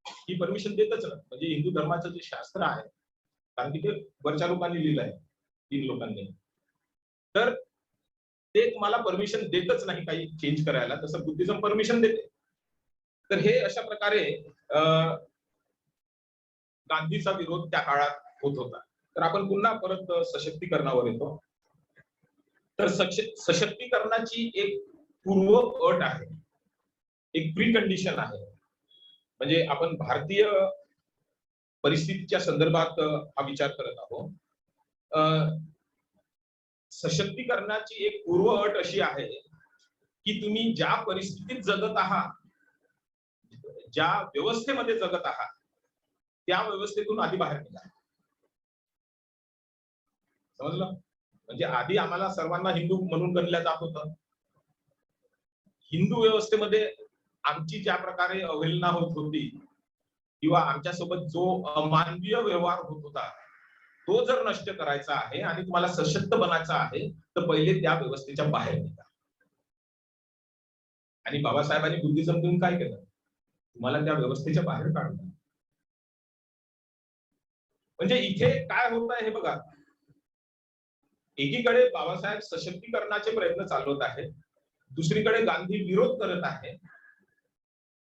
ही परमिशन देतच नाही. म्हणजे हिंदू धर्माचं जे शास्त्र आहे, कारण की ते वरच्या लोकांनी लिहिलं आहे, 3 लोकांनी, तर ते तुम्हाला परमिशन देतच नाही काही चेंज करायला. तसं बुद्धिझम परमिशन देते. तर हे अशा प्रकारे गांधीचा विरोध त्या काळात होत होता. तर आपण पुन्हा परत सशक्तीकरणावर येतो. तर सशक्तीकरणाची एक पूर्व अट आहे, एक प्री कंडिशन आहे. म्हणजे आपण भारतीय परिस्थितीच्या संदर्भात हा विचार करत आहोत. सशक्तीकरणाची एक पूर्व अट अशी आहे की तुम्ही ज्या परिस्थितीत जगत आहात, ज्या व्यवस्थेमध्ये जगत आहात, त्या व्यवस्थेतून आधी बाहेर निघा. समजलं? म्हणजे आधी आम्हाला सर्वांना हिंदू म्हणून गणल्या जात होतं. हिंदू व्यवस्थेमध्ये आमची ज्या प्रकारे अवहेलना होत होती किंवा आमच्यासोबत जो अमानवीय व्यवहार होत होता तो जर नष्ट करायचा आहे आणि तुम्हाला सशक्त बनायचा आहे तर पहिले त्या व्यवस्थेच्या बाहेर निघा. आणि बाबासाहेबांनी बुद्धिझम देऊन काय केलं? तुम्हाला त्या व्यवस्थेच्या बाहेर काढलं. म्हणजे इथे काय होत आहे हे बघा, एकीकडे बाबासाहेब सशक्तीकरणाचे प्रयत्न चालवत आहेत, दुसरीकडे गांधी विरोध करत आहे.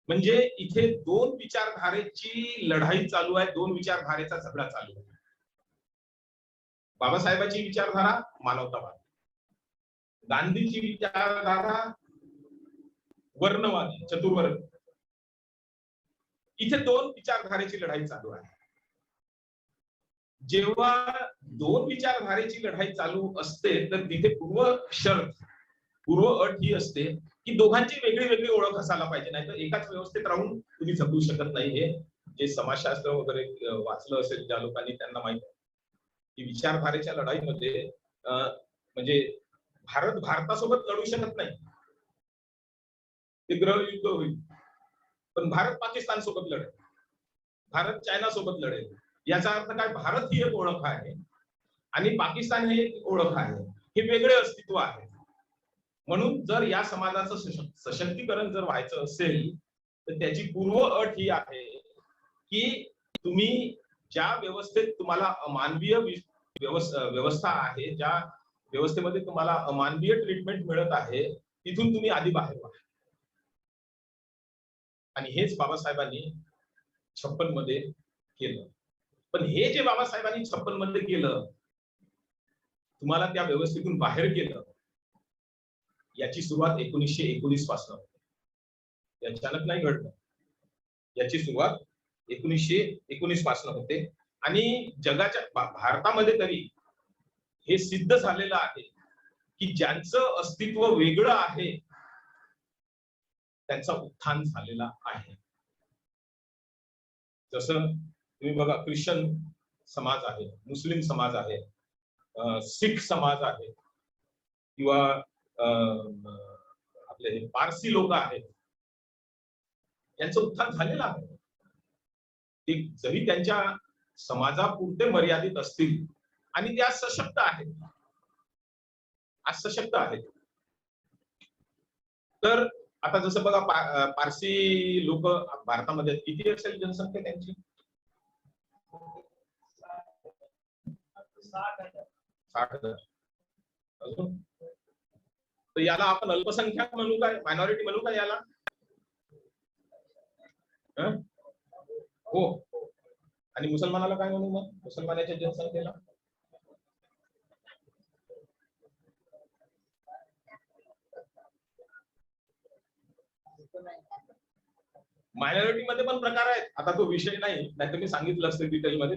म्हणजे इथे 2 विचारधारेची लढाई चालू आहे, 2 विचारधारेचा झगडा चालू आहे. बाबासाहेबांची विचारधारा मानवतावाद, गांधीची विचारधारा वर्णवादी, चतुर्वर्ण. इथे 2 विचारधारेची लढाई चालू आहे. जेव्हा 2 विचारधारेची लढाई चालू असते तर तिथे पूर्व अट ही असते की दोघांची वेगळी वेगळी ओळख असायला पाहिजे, नाही तर एकाच व्यवस्थेत राहून तुम्ही जगू शकत नाही. हे जे समाजशास्त्र वगैरे वाचलं असेल ज्या लोकांनी त्यांना माहित आहे की विचारधारेच्या लढाईमध्ये म्हणजे भारतासोबत लढू शकत नाही, ते गृहयुद्ध होईल. पण भारत पाकिस्तान सोबत लढेल, भारत चायना सोबत लढेल. याचा अर्थ काय? भारत ही एक ओळख आहे आणि पाकिस्तान ही एक ओळख आहे, हे वेगळे अस्तित्व आहे. म्हणून जर या समाजाचं सशक्तीकरण जर व्हायचं असेल तर त्याची पूर्व अट ही आहे की तुम्ही ज्या व्यवस्थेत तुम्हाला अमानवीय व्यवस्था आहे, ज्या व्यवस्थेमध्ये तुम्हाला अमानवीय ट्रीटमेंट मिळत आहे, तिथून तुम्ही आधी बाहेर व्हा. आणि हेच बाबासाहेबांनी 56 मध्ये केलं. पण हे जे बाबासाहेबांनी 56 मध्ये केलं, तुम्हाला त्या व्यवस्थेतून बाहेर केलं, याची सुरुवात 1919 पासून होते. अचानक नाही घडलं. याची सुरुवात 1919 पासून होते आणि जगाच्या भारतामध्ये तरी हे सिद्ध झालेलं आहे की ज्यांचं अस्तित्व वेगळं आहे त्यांचा उत्थान झालेला आहे. जसं तुम्ही बघा, ख्रिश्चन समाज आहे, मुस्लिम समाज आहे, सिख समाज आहे किंवा आपले पारसी लोक आहेत, यांचं उत्थान झालेलं आहे. ते जरी त्यांच्या समाजापुरते मर्यादित असतील आणि त्या सशक्त आहेत, आज सशक्त आहेत. तर आता जसं बघा, पारसी लोक भारतामध्ये किती असेल जनसंख्या त्यांची? 60,000. अजून तर याला आपण अल्पसंख्याक म्हणू काय, मायनॉरिटी म्हणू काय याला? हो. आणि मुसलमानाला काय म्हणू मग, मुसलमानाच्या जनसंख्येला? मायनॉरिटी मध्ये पण प्रकार आहेत. आता तो विषय नाही, नाहीतर मी सांगितलं असतं डिटेलमध्ये.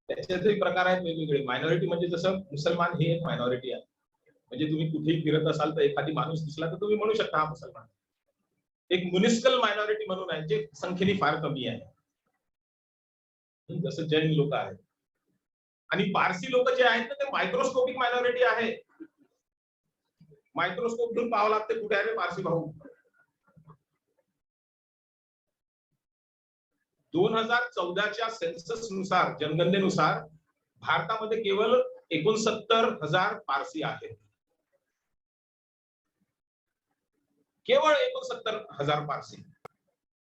त्याच्यातही प्रकार आहेत वेगवेगळे. मायनॉरिटी म्हणजे जसं मुसलमान ही एक मायनॉरिटी आहे. म्हणजे तुम्ही कुठेही फिरत असाल तर एखादी माणूस दिसला तर तुम्ही म्हणू शकता हा मुसलमान. एक म्युनिसिपल मायनॉरिटी म्हणून आहे, जे संख्येने फार कमी आहे, जसं जैन लोक आहेत. आणि पारसी लोक जे आहेत ना, ते मायक्रोस्कोपिक मायनॉरिटी आहे. मायक्रोस्कोप घेऊन पाहावं लागते कुठे आहे पारसी भाऊ. 2014च्या सेन्सस नुसार, जनगणनेनुसार भारतामध्ये केवळ 69,000 पारसी आहेत. केवळ 69,000 पारसी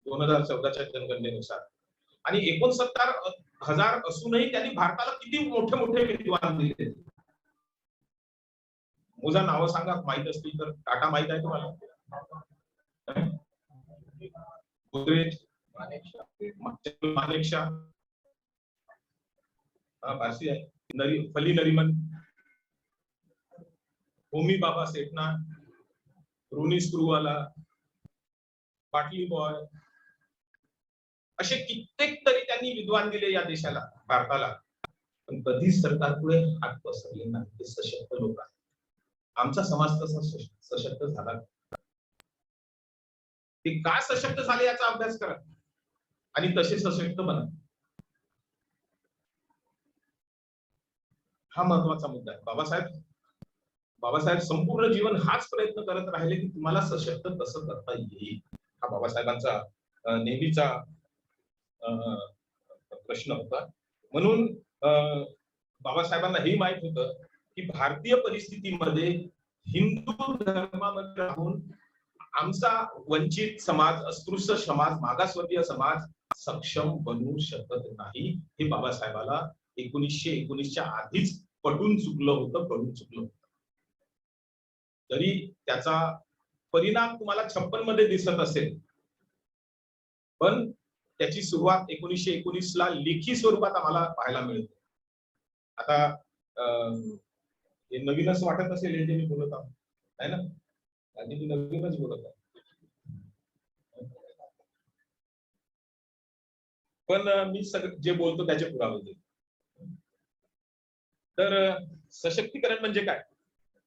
2014च्या जनगणनेनुसार. आणि 69,000 असूनही त्यांनी भारताला किती मोठे मोठे विद्वान दिले. मोजा नावं सांगा माहित असतील तर. टाटा माहित आहे तुम्हाला? गोदरेज, मानेकशा पारसी आहे. फली नरीमन, होमी बाबा सेठना, रोनी स्क्रूवाला, पाटली बॉय, असे कित्येक तरी त्यांनी विद्वान दिले या देशाला, भारताला. पण कधीच सरकारपुढे हात पसरले नाही. ते सशक्त लोक आहेत. आमचा समाज कसा सशक्त झाला, ते का सशक्त झाले याचा अभ्यास करा आणि तसे सशक्त बना. हा महत्वाचा मुद्दा आहे. बाबासाहेब संपूर्ण जीवन हाच प्रयत्न करत राहिले की तुम्हाला सशक्त कसं करता येईल. हा बाबासाहेबांचा नेहमीचा प्रश्न होता. म्हणून बाबासाहेबांना हे माहित होतं की भारतीय परिस्थितीमध्ये हिंदू धर्मामध्ये राहून आमचा वंचित समाज, अस्पृश्य समाज, मागासवर्गीय समाज सक्षम बनवू शकत नाही. हे बाबासाहेबाला 1919च्या आधीच पटून चुकलं होतं. तरी त्याचा परिणाम तुम्हाला 56 मध्ये दिसत असेल, पण त्याची सुरुवात 1919ला लेखी स्वरूपात आम्हाला पाहायला मिळते. आता हे नवीनच वाटत असेल हे जे मी बोलत आहोत, आहे ना? आणि मी नवीनच बोलत आहे, पण मी जे बोलतो त्याचे पुरावे देतो. तर सशक्तीकरण म्हणजे काय?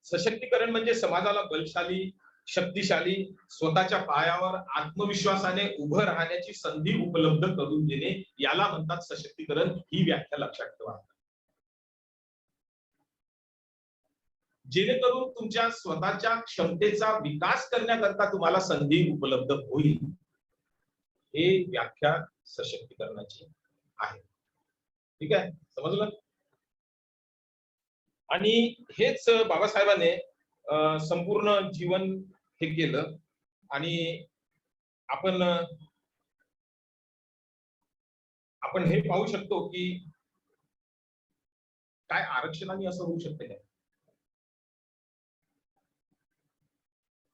सशक्तीकरण म्हणजे समाजाला बलशाली, शक्तिशाली, स्वतःच्या पायावर आत्मविश्वासाने उभं राहण्याची संधी उपलब्ध करून देणे, याला म्हणतात सशक्तीकरण. ही व्याख्या लक्षात ठेवा. जेणेकरून तुमच्या स्वतःच्या क्षमतेचा विकास करण्याकरता तुम्हाला संधी उपलब्ध होईल. हे व्याख्या सशक्तीकरणाची आहे. ठीक आहे, समजलं? आणि हेच बाबासाहेबांनी संपूर्ण जीवन हे केलं. आणि आपण हे पाहू शकतो की काय आरक्षणाने असं होऊ शकते काय?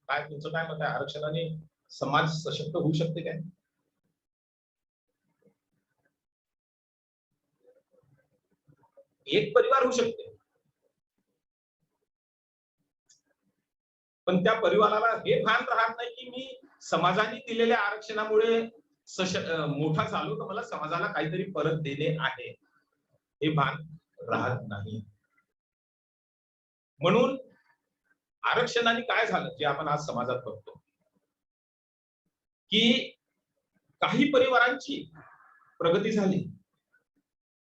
काय तुमचं काय मत आहे? आरक्षणाने समाज सशक्त होऊ शकते काय? एक परिवार होऊ शकते, पण त्या परिवाराला हे भान राहत नाही की मी समाजाने दिलेल्या आरक्षणामुळे मोठा झालो तर मला समाजाला काहीतरी परत देणे आहे, हे भान राहत नाही. म्हणून आरक्षणाने काय झालं जे आपण आज समाजात बघतो, की काही परिवारांची प्रगती झाली,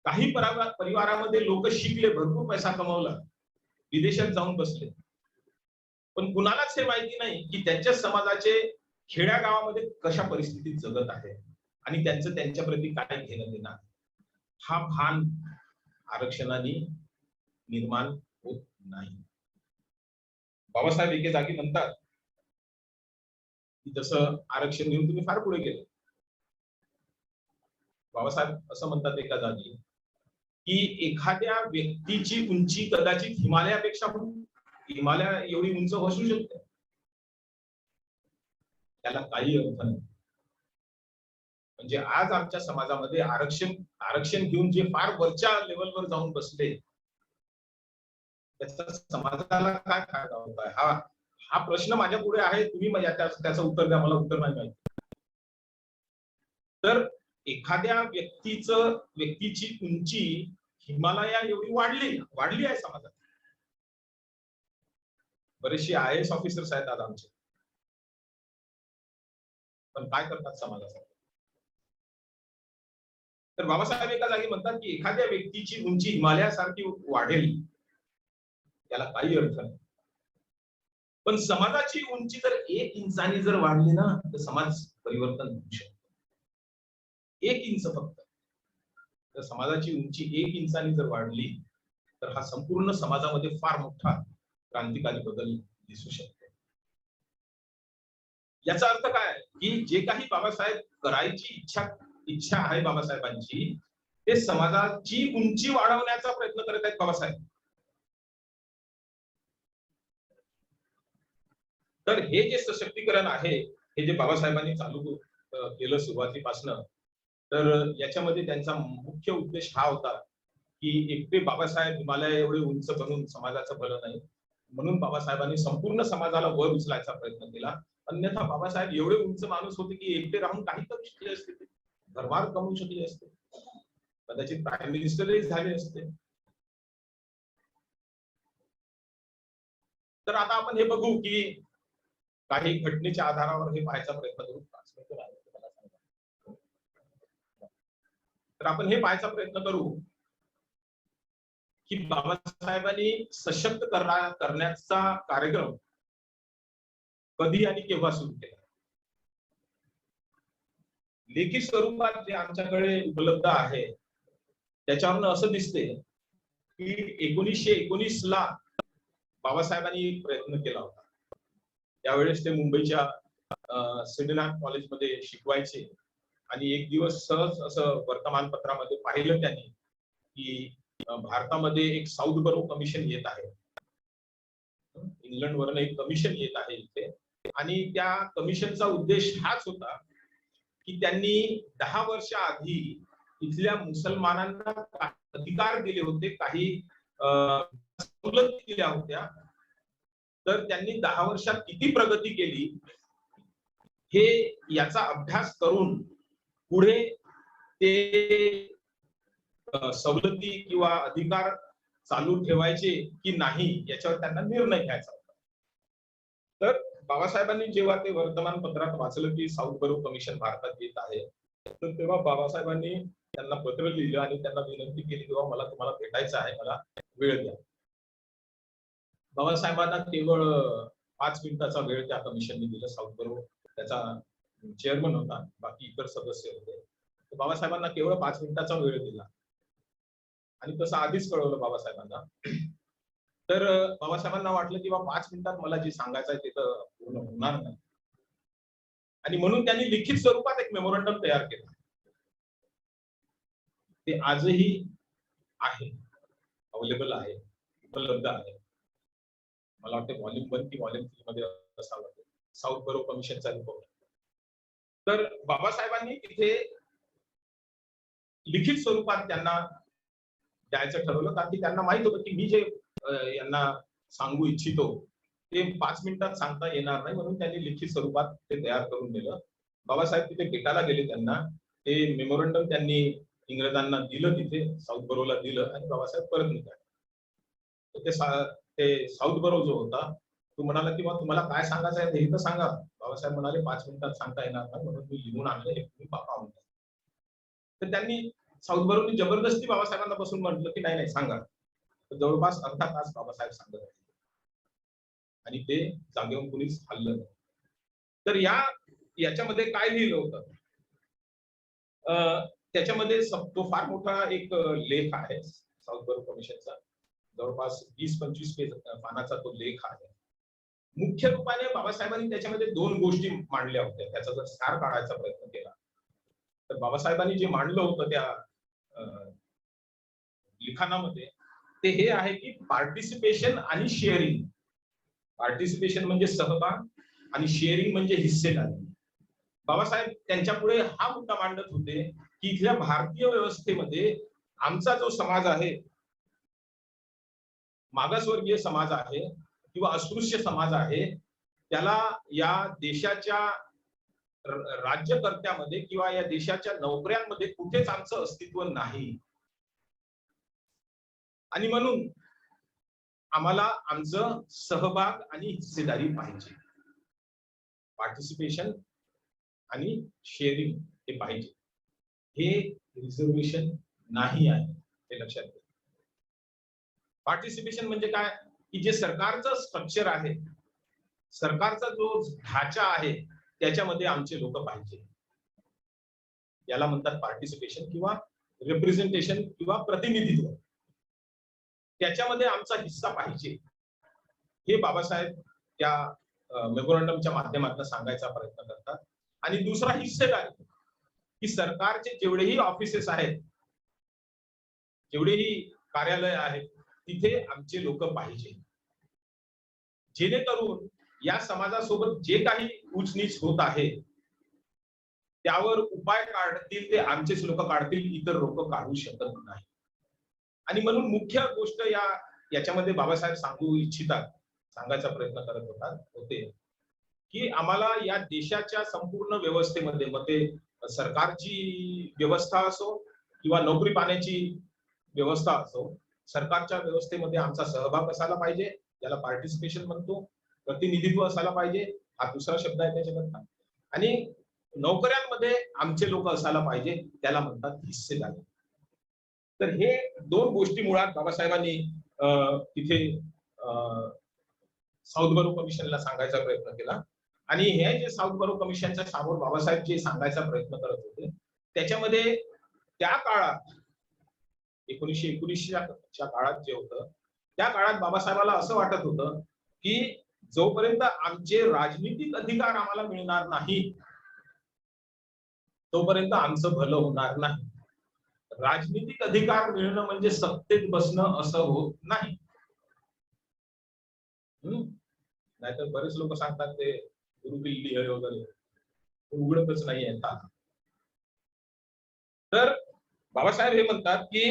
काही परिवारामध्ये लोक शिकले, भरपूर पैसा कमवला, विदेशात जाऊन बसले, पण कुणालाच हे माहिती नाही की त्यांच्या समाजाचे खेड्या गावामध्ये कशा परिस्थितीत जगत आहे आणि त्यांचं त्यांच्या प्रती काय घेणं देणं. हा भान आरक्षणाने निर्माण होत नाही. बाबासाहेब एके जागी म्हणतात की जसं आरक्षण घेऊन तुम्ही फार पुढे गेले. बाबासाहेब असं म्हणतात एका जागी की एखाद्या व्यक्तीची उंची कदाचित हिमालयापेक्षा हिमालय एवढी उंच असू शकते, त्याला काही अर्थ नाही. म्हणजे आज आमच्या समाजामध्ये आरक्षण घेऊन जे फार वरच्या लेवलवर जाऊन बसले, त्याचा समाजाला काय फायदा होत आहे, हा प्रश्न माझ्या पुढे आहे. तुम्ही त्याचं उत्तर द्या, मला उत्तर नाही माहिती. तर एखाद्या व्यक्तीची उंची हिमालया एवढी वाढली आहे समाजात. बरेचसे IAS ऑफिसर्स आहेत आज आमचे, पण काय करतात समाजासाठी. तर बाबासाहेब एका जागी म्हणतात की एखाद्या व्यक्तीची उंची हिमालयासारखी वाढेल, त्याला काही अर्थ नाही. पण समाजाची उंची जर 1 इंचानी जर वाढली ना, तर समाज परिवर्तन होऊ शकतो. 1 इंच फक्त. तर समाजाची उंची 1 इंचानी जर वाढली तर हा संपूर्ण समाजामध्ये फार मोठा क्रांतिकारी बदल दिसू शकतो. याचा अर्थ काय की जे काही बाबासाहेब करायची इच्छा आहे बाबासाहेबांची, ते समाजाची उंची वाढवण्याचा प्रयत्न करत आहेत बाबासाहेब. तर हे जे सशक्तीकरण आहे, हे जे बाबासाहेबांनी चालू केलं सुरुवातीपासून, तर याच्यामध्ये त्यांचा मुख्य उद्देश हा होता की एकटे बाबासाहेब हिमालय एवढे उंच बनून समाजाचं भलं नाही, म्हणून बाबासाहेबांनी संपूर्ण समाजाला वर उचलायचा प्रयत्न केला. अन्यथा बाबासाहेब एवढे उंच माणूस होते की एकटे राहून काही करू शकले असते, घरभार कमवू शकले असते, कदाचित प्राईम मिनिस्टरही झाले असते. तर आता आपण हे बघू की काही घटनेच्या आधारावर हे पाहायचा प्रयत्न करू. तर आपण हे पाहायचा प्रयत्न करू की बाबासाहेबांनी सशक्त करण्याचा कार्यक्रम कधी आणि केव्हा सुरू केला. लेखी स्वरूपात जे आमच्याकडे उपलब्ध आहे त्याच्यावरून असं दिसते की 1919 ला बाबासाहेबांनी प्रयत्न केला होता. त्यावेळेस ते मुंबईच्या सिडनॅक कॉलेजमध्ये शिकवायचे आणि एक दिवस सहज असं वर्तमानपत्रामध्ये पाहिलं त्यांनी की भारतामध्ये एक साऊथ बरो कमिशन येत आहे, इंग्लंड वरून एक कमिशन येत आहे इथे, आणि त्या कमिशनचा उद्देश हाच होता की त्यांनी 10 वर्ष आधी इथल्या मुसलमानांना अधिकार दिले होते, काही सवलती दिल्या होत्या, तर त्यांनी 10 वर्षात किती प्रगती केली हे याचा अभ्यास करून पुढे ते सवलती किंवा अधिकार चालू ठेवायचे की नाही याच्यावर त्यांना निर्णय घ्यायचा होता. तर बाबासाहेबांनी जेव्हा ते वर्तमानपत्रात वाचलं की साऊथ बरो कमिशन भारतात येत आहे, तर तेव्हा बाबासाहेबांनी त्यांना पत्र लिहिलं आणि त्यांना विनंती केली की मला तुम्हाला भेटायचं आहे, मला वेळ द्या. बाबासाहेबांना केवळ 5 मिनिटाचा वेळ त्या कमिशनने दिला. साऊथ बरो त्याचा चेअरमन होता, बाकी इतर सदस्य होते. बाबासाहेबांना केवळ 5 मिनिटाचा वेळ दिला आणि तसं आधीच कळवलं बाबासाहेबांना. तर बाबासाहेबांना वाटलं की 5 मिनिटात मला जे सांगायचं आहे ते तर पूर्ण होणार नाही, आणि म्हणून त्यांनी लिखित स्वरूपात एक मेमोरंडम तयार केला. ते आजही आहे, अवेलेबल आहे, उपलब्ध आहे. मला वाटतं व्हॉल्यूम 1 की व्हॉल्यूम 3 मध्ये असावं, साऊथ बरो कमिशनचा रिपोर्ट. तर बाबासाहेबांनी तिथे लिखित स्वरूपात त्यांना द्यायचं ठरवलं, कारण की त्यांना माहित होतं की मी जे यांना सांगू इच्छितो ते 5 मिनिटात सांगता येणार नाही, म्हणून त्यांनी लिखित स्वरूपात ते तयार करून दिलं. बाबासाहेब तिथे भेटायला गेले त्यांना, ते मेमोरंडम त्यांनी इंग्रजांना दिलं, तिथे साऊथ बरोला दिलं आणि बाबासाहेब परत निघाले. ते साऊथ बरो जो होता तो म्हणाला की तुम्हाला काय सांगायचं आहे हे तर सांगा. बाबासाहेब म्हणाले 5 मिनिटात सांगता येणार नाही, म्हणून मी लिहून आणलं, हे तुम्ही पापा म्हणतात. तर त्यांनी साऊथ बरोनी जबरदस्ती बाबासाहेबांना बसून म्हटलं की नाही नाही सांगा. तर जवळपास अर्धा तास बाबासाहेब सांगत होते आणि ते जागेवरून कुणीच हल्लं नाही. तर याच्यामध्ये काय लिहिलं होतं, त्याच्यामध्ये तो फार मोठा एक लेख आहे साऊथ बरो कमिशनचा, जवळपास 20-25 पेज पानाचा तो लेख आहे. मुख्य रूपाने बाबासाहेबांनी त्याच्यामध्ये 2 गोष्टी मांडल्या होत्या. त्याचा जर सार काढायचा प्रयत्न केला तर बाबासाहेबांनी जे मांडलं होतं त्या लिखाणामध्ये ते हे आहे की पार्टिसिपेशन आणि शेअरिंग. पार्टिसिपेशन म्हणजे सहभाग आणि शेअरिंग म्हणजे हिस्सेदारी. बाबासाहेब त्यांच्यापुढे हा मुद्दा मांडत होते की इथल्या भारतीय व्यवस्थेमध्ये आमचा जो समाज आहे, मागासवर्गीय समाज आहे किंवा अस्पृश्य समाज आहे, त्याला या देशाच्या राज्यकर्त्यामध्ये किंवा या देशाच्या नोकऱ्यांमध्ये कुठेच आमचं अस्तित्व नाही आणि म्हणून आम्हाला आमचं सहभाग आणि हिस्सेदारी पाहिजे. पार्टिसिपेशन आणि शेअरिंग हे पाहिजे. हे रिझर्वेशन नाही आहे, हे लक्षात घ्या. पार्टिसिपेशन म्हणजे काय की जे सरकारचं स्ट्रक्चर आहे, सरकारचा जो ढाचा आहे, त्याच्यामध्ये आमचे लोक पाहिजे. याला म्हणतात पार्टिसिपेशन किंवा रिप्रेझेंटेशन किंवा प्रतिनिधित्व. त्याच्यामध्ये आमचा हिस्सा पाहिजे, हे बाबासाहेब त्या मेमोरंडमच्या माध्यमातून सांगायचा प्रयत्न करतात. आणि दुसरा हिस्सेदारी, की सरकारचे जेवढेही ऑफिसेस आहेत, जेवढेही कार्यालय आहेत, तिथे आमचे लोक पाहिजे, जेणेकरून या समाजासोबत जे काही उचनीच होत आहे त्यावर उपाय काढतील ते आमचेच लोक काढतील, इतर लोक काढू शकत नाही. आणि म्हणून मुख्य गोष्ट याच्यामध्ये बाबासाहेब सांगू इच्छितात, सांगायचा प्रयत्न करत होते की आम्हाला या देशाच्या संपूर्ण व्यवस्थेमध्ये, मग ते सरकारची व्यवस्था असो किंवा नोकरी पाण्याची व्यवस्था असो, सरकारच्या व्यवस्थेमध्ये आमचा सहभाग असायला पाहिजे, ज्याला पार्टिसिपेशन म्हणतो. प्रतिनिधित्व असायला पाहिजे, हा दुसरा शब्द आहे त्याच्याकरता. आणि नोकऱ्यांमध्ये आमचे लोक असायला पाहिजे, त्याला म्हणतात हिस्सेदारी. तर हे 2 गोष्टी मुळात बाबासाहेबांनी तिथे साऊथ बरो कमिशनला सांगायचा प्रयत्न केला. आणि हे जे साऊथ बरो कमिशनच्या समोर बाबासाहेब जे सांगायचा प्रयत्न करत होते, त्याच्यामध्ये त्या काळात 1919च्या काळात जे होतं, त्या काळात बाबासाहेबाला असं वाटत होतं की जोपर्यंत आमचे राजनीतिक अधिकार आम्हाला मिळणार नाही, तोपर्यंत आमचं भलं होणार नाही. राजनीतिक अधिकार मिळणं म्हणजे सत्तेत बसणं असं होत नाही. नाहीतर बरेच लोक सांगतात ते गुरुकिल्ली आहे वगैरे, उघडतच नाहीये. तर बाबासाहेब हे म्हणतात की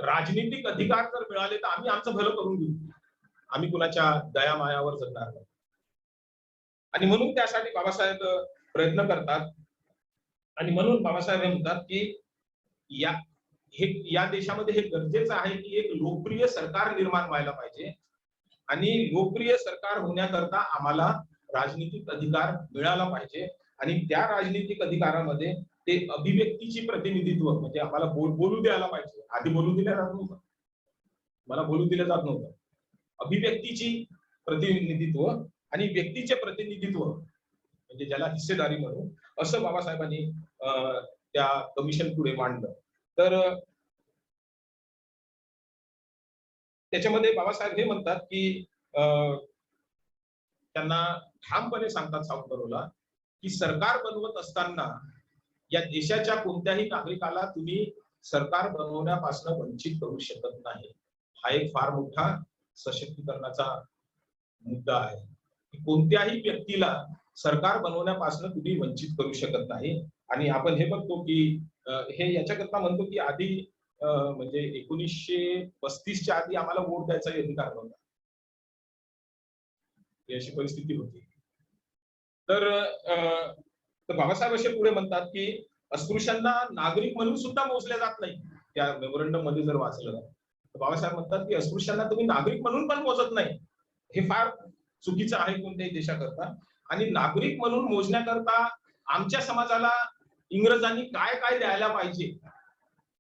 राजनीतिक अधिकार जर मिळाले तर आम्ही आमचं भलं करून घेऊ, आम्ही कुणाच्या दया मायावर जगणार नाही. आणि म्हणून त्यासाठी बाबासाहेब प्रयत्न करतात. आणि म्हणून बाबासाहेब हे म्हणतात की या देशामध्ये हे गरजेचं आहे की एक लोकप्रिय सरकार निर्माण व्हायला पाहिजे, आणि लोकप्रिय सरकार होण्याकरता आम्हाला राजनीतिक अधिकार मिळाला पाहिजे. आणि त्या राजनीतिक अधिकारामध्ये ते अभिव्यक्तीची प्रतिनिधित्व, म्हणजे आम्हाला बोलू द्यायला पाहिजे. आधी बोलू दिलं जात नव्हतं, मला बोलू दिलं जात नव्हतं. अभिव्यक्तीची प्रतिनिधित्व आणि व्यक्तीचे प्रतिनिधित्व, म्हणजे ज्याला हिस्सेदारी म्हणू, असं बाबासाहेबांनी त्या कमिशन पुढे मांडलं. तर त्याच्यामध्ये बाबासाहेब हे म्हणतात की त्यांना ठामपणे सांगतात साऊथ बरोला की सरकार बनवत असताना या देशाच्या कोणत्याही नागरिकाला तुम्ही सरकार बनवण्यापासून वंचित करू शकत नाही. हा एक फार मोठा सशक्तीकरणाचा मुद्दा आहे. कोणत्याही व्यक्तीला सरकार बनवण्यापासून तुम्ही वंचित करू शकत नाही. आणि आपण हे बघतो की हे याच्याकरता म्हणतो की आधी म्हणजे 1935च्या आधी आम्हाला वोट द्यायचा अधिकार नव्हता, अशी परिस्थिती होती. तर बाबासाहेब असे पुढे म्हणतात की अस्पृश्यांना नागरिक म्हणून सुद्धा मोजले जात नाही. त्या मेमोरंडम मध्ये जर वाचलं तर बाबासाहेब म्हणतात की अस्पृश्यांना तुम्ही नागरिक म्हणून पण मोजत नाही. हे फार चुकीचं आहे कोणत्याही देशाकरता. आणि नागरिक म्हणून मोजण्याकरता आमच्या समाजाला इंग्रजांनी काय काय द्यायला पाहिजे,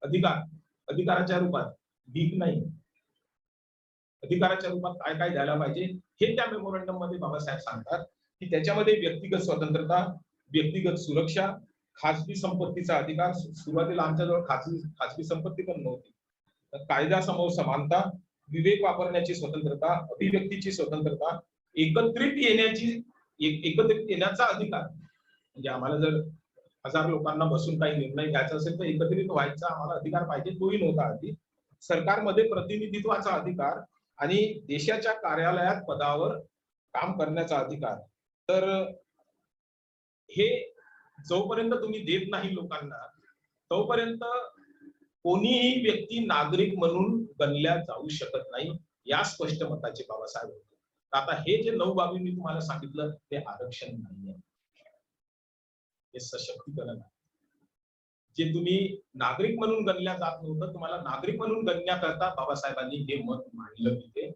अधिकाराच्या रूपात, भीक नाही, अधिकाराच्या रूपात काय काय द्यायला पाहिजे हे त्या मेमोरंडम मध्ये बाबासाहेब सांगतात. की त्याच्यामध्ये व्यक्तिगत स्वतंत्रता, व्यक्तिगत सुरक्षा, खासगी संपत्तीचा अधिकार. सुरुवातीला आमच्याजवळ खासगी संपत्ती पण नव्हती. कायद्यासमोर समानता, विवेक वापरण्याची स्वतंत्रता, अभिव्यक्तीची स्वतंत्रता, एकत्रित येण्याचा अधिकार. म्हणजे आम्हाला जर 1000 लोकांना बसून काही निर्णय घ्यायचा असेल तर एकत्रित व्हायचा आम्हाला अधिकार पाहिजे, तोही नव्हता आधी. सरकारमध्ये प्रतिनिधित्वाचा अधिकार आणि देशाच्या कार्यालयात पदावर काम करण्याचा अधिकार. तर हे जोपर्यंत तुम्ही देत नाही लोकांना, तोपर्यंत कोणीही व्यक्ती नागरिक म्हणून गणल्या जाऊ शकत नाही. या स्पष्ट मताचे बाबासाहेब होते. आता हे जे 9 बाबी मी तुम्हाला सांगितलं ते आरक्षण नाहीये, हे सशक्तीकरण आहे. जे तुम्ही नागरिक म्हणून गणल्या जात नव्हतं, तुम्हाला नागरिक म्हणून गणण्याकरता बाबासाहेबांनी हे मत मांडलं तिथे,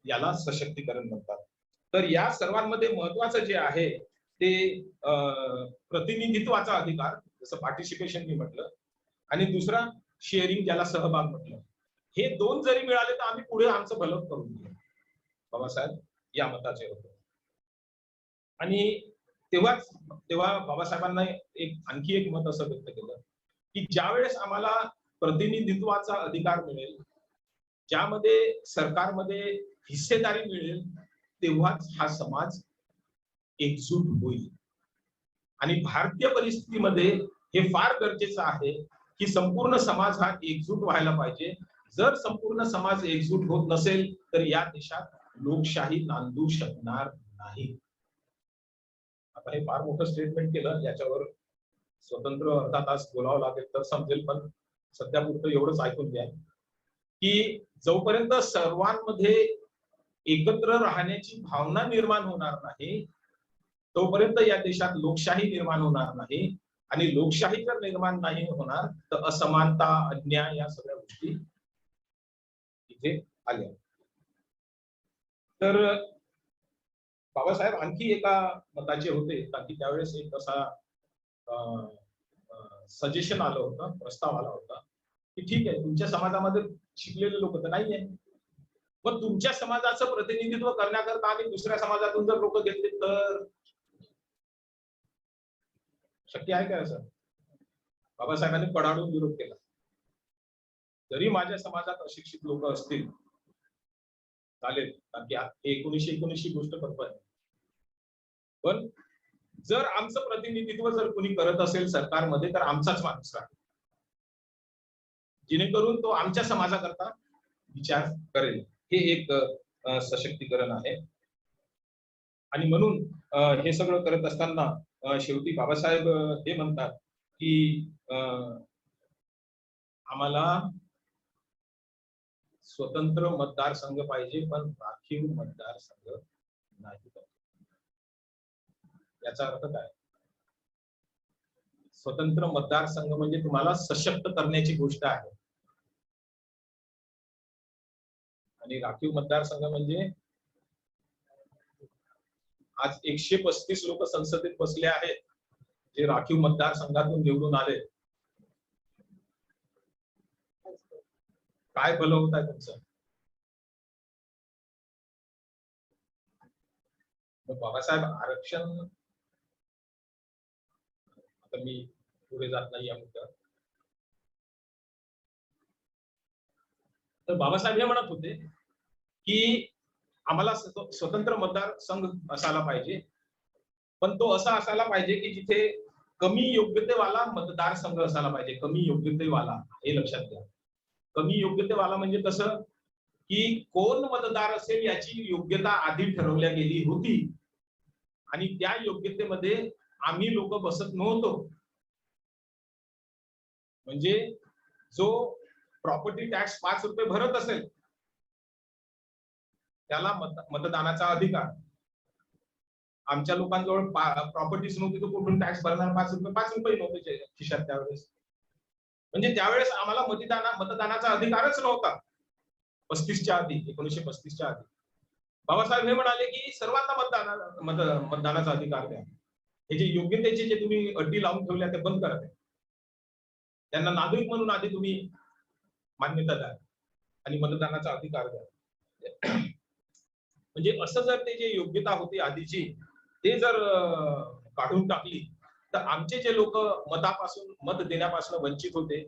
याला सशक्तीकरण म्हणतात. तर या सर्वांमध्ये महत्वाचं जे आहे ते प्रतिनिधित्वाचा अधिकार, जसं पार्टिसिपेशन मी म्हटलं, आणि दुसरा शेअरिंग, ज्याला सहभाग म्हटलं. हे 2 जरी मिळाले तर आम्ही पुढे आमचं भलं करून घेऊ. बाबासाहेब या मताचे होते. आणि तेव्हा बाबासाहेबांना आणखी एक मत असं व्यक्त केलं की ज्यावेळेस आम्हाला प्रतिनिधित्वाचा अधिकार मिळेल, ज्यामध्ये सरकारमध्ये हिस्सेदारी मिळेल, तेव्हाच हा समाज एकजूट होईल. आणि भारतीय परिस्थितीमध्ये हे फार गरजेचं आहे की संपूर्ण समाज हा एकजूट व्हायला पाहिजे. जर संपूर्ण समाज एकजूट होत नसेल तर या देशात लोकशाही नांदू शकणार नाही. आता हे फार मोठं स्टेटमेंट केलं, याच्यावर स्वतंत्र अर्धा तास बोलावं लागेल तर समजेल, पण सध्या पुरतं एवढंच ऐकून घ्या की जोपर्यंत सर्वांमध्ये एकत्र राहण्याची भावना निर्माण होणार नाही, तोपर्यंत या देशात लोकशाही निर्माण होणार नाही. आणि लोकशाही जर निर्माण नाही होणार तर असमानता, अन्याय या सगळ्या गोष्टी इथे आल्या. तर बाबासाहेब आणखी एका मताचे होते, की त्यावेळेस एक असा सजेशन आलं होतं, प्रस्ताव आला होता की ठीक आहे, तुमच्या समाजामध्ये शिकलेले लोक तर नाहीये, पण तुमच्या समाजाचं प्रतिनिधित्व करण्याकरता आम्ही दुसऱ्या समाजातून जर लोक घेतले तर शक्य आहे का असं? बाबासाहेबांनी कडाडून विरोध केला. जरी माझ्या समाजात अशिक्षित लोक असतील चालेल, कारण की 1919 गोष्ट करतोय, पण जर आमचं प्रतिनिधित्व जर कोणी करत असेल सरकारमध्ये तर आमचाच माणूस राहील, जेणेकरून तो आमच्या समाजाकरता विचार करेल. हे एक सशक्तीकरण आहे. आणि म्हणून हे सगळं करत असताना शेवटी बाबासाहेब हे म्हणतात की आम्हाला स्वतंत्र मतदारसंघ पाहिजे, पण राखीव मतदारसंघ नाही. याचा अर्थ काय? स्वतंत्र मतदारसंघ म्हणजे तुम्हाला सशक्त करण्याची गोष्ट आहे, आणि राखीव मतदारसंघ म्हणजे आज 135 लोक संसदेत बसले आहेत जे राखीव मतदारसंघातून निवडून आले. काय भलं होत आहे तुमचं? बाबासाहेब आरक्षण, आता मी पुढे जात नाही या मुद्द्यावर. तर बाबासाहेब हे म्हणत होते की आम्हाला स्वतंत्र मतदारसंघ असायला पाहिजे, पण तो असा असायला पाहिजे की जिथे कमी योग्यतेवाला मतदारसंघ असायला पाहिजे. कमी योग्यतेवाला, हे लक्षात घ्या. कमी योग्यतेवाला म्हणजे कसं की कोण मतदार असेल याची योग्यता आधी ठरवल्या गेली होती, आणि त्या योग्यतेमध्ये आम्ही लोक बसत नव्हतो. म्हणजे जो प्रॉपर्टी टॅक्स 5 रुपये भरत असेल त्याला मतदानाचा अधिकार, आमच्या लोकांजवळ प्रॉपर्टीज नव्हती, तो कुठून टॅक्स भरणार? 5 रुपये नव्हते खिशात त्यावेळेस. म्हणजे त्यावेळेस आम्हाला मतदानाचा अधिकारच नव्हता. 35च्या आधी, 1935च्या आधी बाबासाहेब हे म्हणाले की सर्वांना मतदानाचा अधिकार द्या. हे जे योग्यतेचे जे तुम्ही अटी लावून ठेवल्या ते बंद करा. त्यांना नागरिक म्हणून आधी तुम्ही मान्यता द्या आणि मतदानाचा अधिकार द्या. म्हणजे असं जर ते जे योग्यता होती आधीची ते जर काढून टाकली तर आमचे जे लोक मतापासून मत देण्यापासून वंचित होते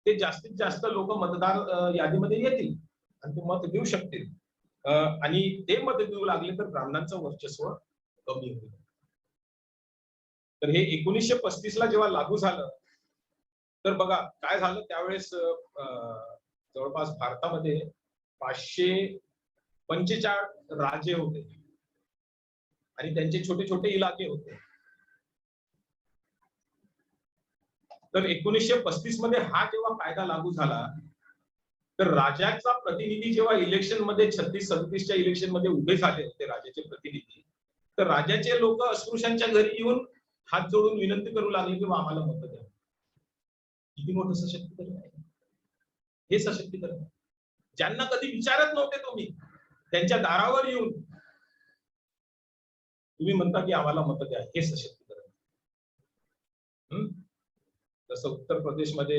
ते जास्तीत जास्त लोक मतदार यादीमध्ये येतील आणि ते मत देऊ शकतील. आणि ते मत देऊ लागले तर ब्राह्मणांचं वर्चस्व कमी होईल. तर हे 1935 ला जेव्हा लागू झालं तर बघा काय झालं त्यावेळेस जवळपास भारतामध्ये 545 राज्य होते आणि त्यांचे छोटे छोटे इलाके होते. तर 1935 मध्ये हा जेव्हा कायदा लागू झाला तर राजाचा प्रतिनिधी जेव्हा इलेक्शन मध्ये 36-37च्या इलेक्शन मध्ये उभे झाले होते राजाचे प्रतिनिधी, तर राजाचे लोक अस्पृश्यांच्या घरी येऊन हात जोडून विनंती करू लागले की आम्हाला मत द्या. किती मोठं सशक्तीकरण आहे हे. सशक्तीकरण ज्यांना कधी विचारत नव्हते तुम्ही त्यांच्या दारावर येऊन तुम्ही म्हणता की आम्हाला मत द्या, हे सशक्तीकरण. जसं उत्तर प्रदेशमध्ये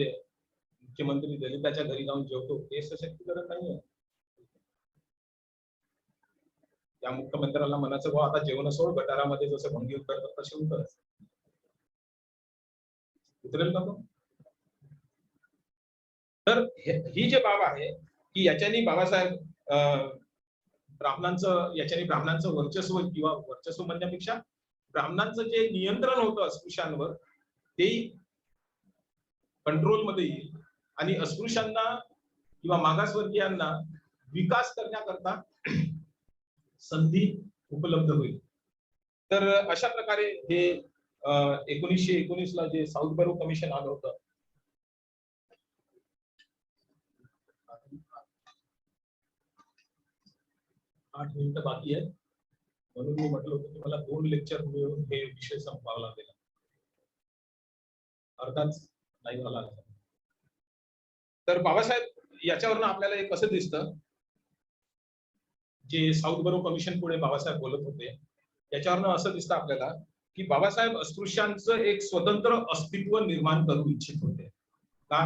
मुख्यमंत्री दलिताच्या घरी जाऊन जेवतो हे सशक्तीकरण नाहीये. त्या मुख्यमंत्र्याला म्हणायचं भाऊ आता जेवण सोड, गटारामध्ये जसं भंगी उतरतात तसे उतरेल का तो? तर ही जे बाब आहे की याच्याने बाबासाहेब ब्राह्मणांचं वर्चस्व किंवा वर्चस्व म्हणण्यापेक्षा ब्राह्मणांचं जे नियंत्रण होतं अस्पृश्यांवर ते कंट्रोल मध्ये येईल आणि अस्पृश्यांना किंवा मागासवर्गीयांना विकास करण्याकरता संधी उपलब्ध होईल. तर अशा प्रकारे हे 1919 ला जे साऊथ बरो कमिशन आलं होतं. आठ मिनिटं बाकी आहेत म्हणून मी म्हटलं होतं की मला 2 लेक्चर मिळून हे विषय संपवावा लागेल. अर्थात नाही मला. तर बाबासाहेब याच्यावरनं आपल्याला एक कसं दिसतं जे साऊथ बरो कमिशन पुढे बाबासाहेब बोलत होते त्याच्यावरनं असं दिसतं आपल्याला की बाबासाहेब अस्पृश्यांचं एक स्वतंत्र अस्तित्व निर्माण करू इच्छित होते. का?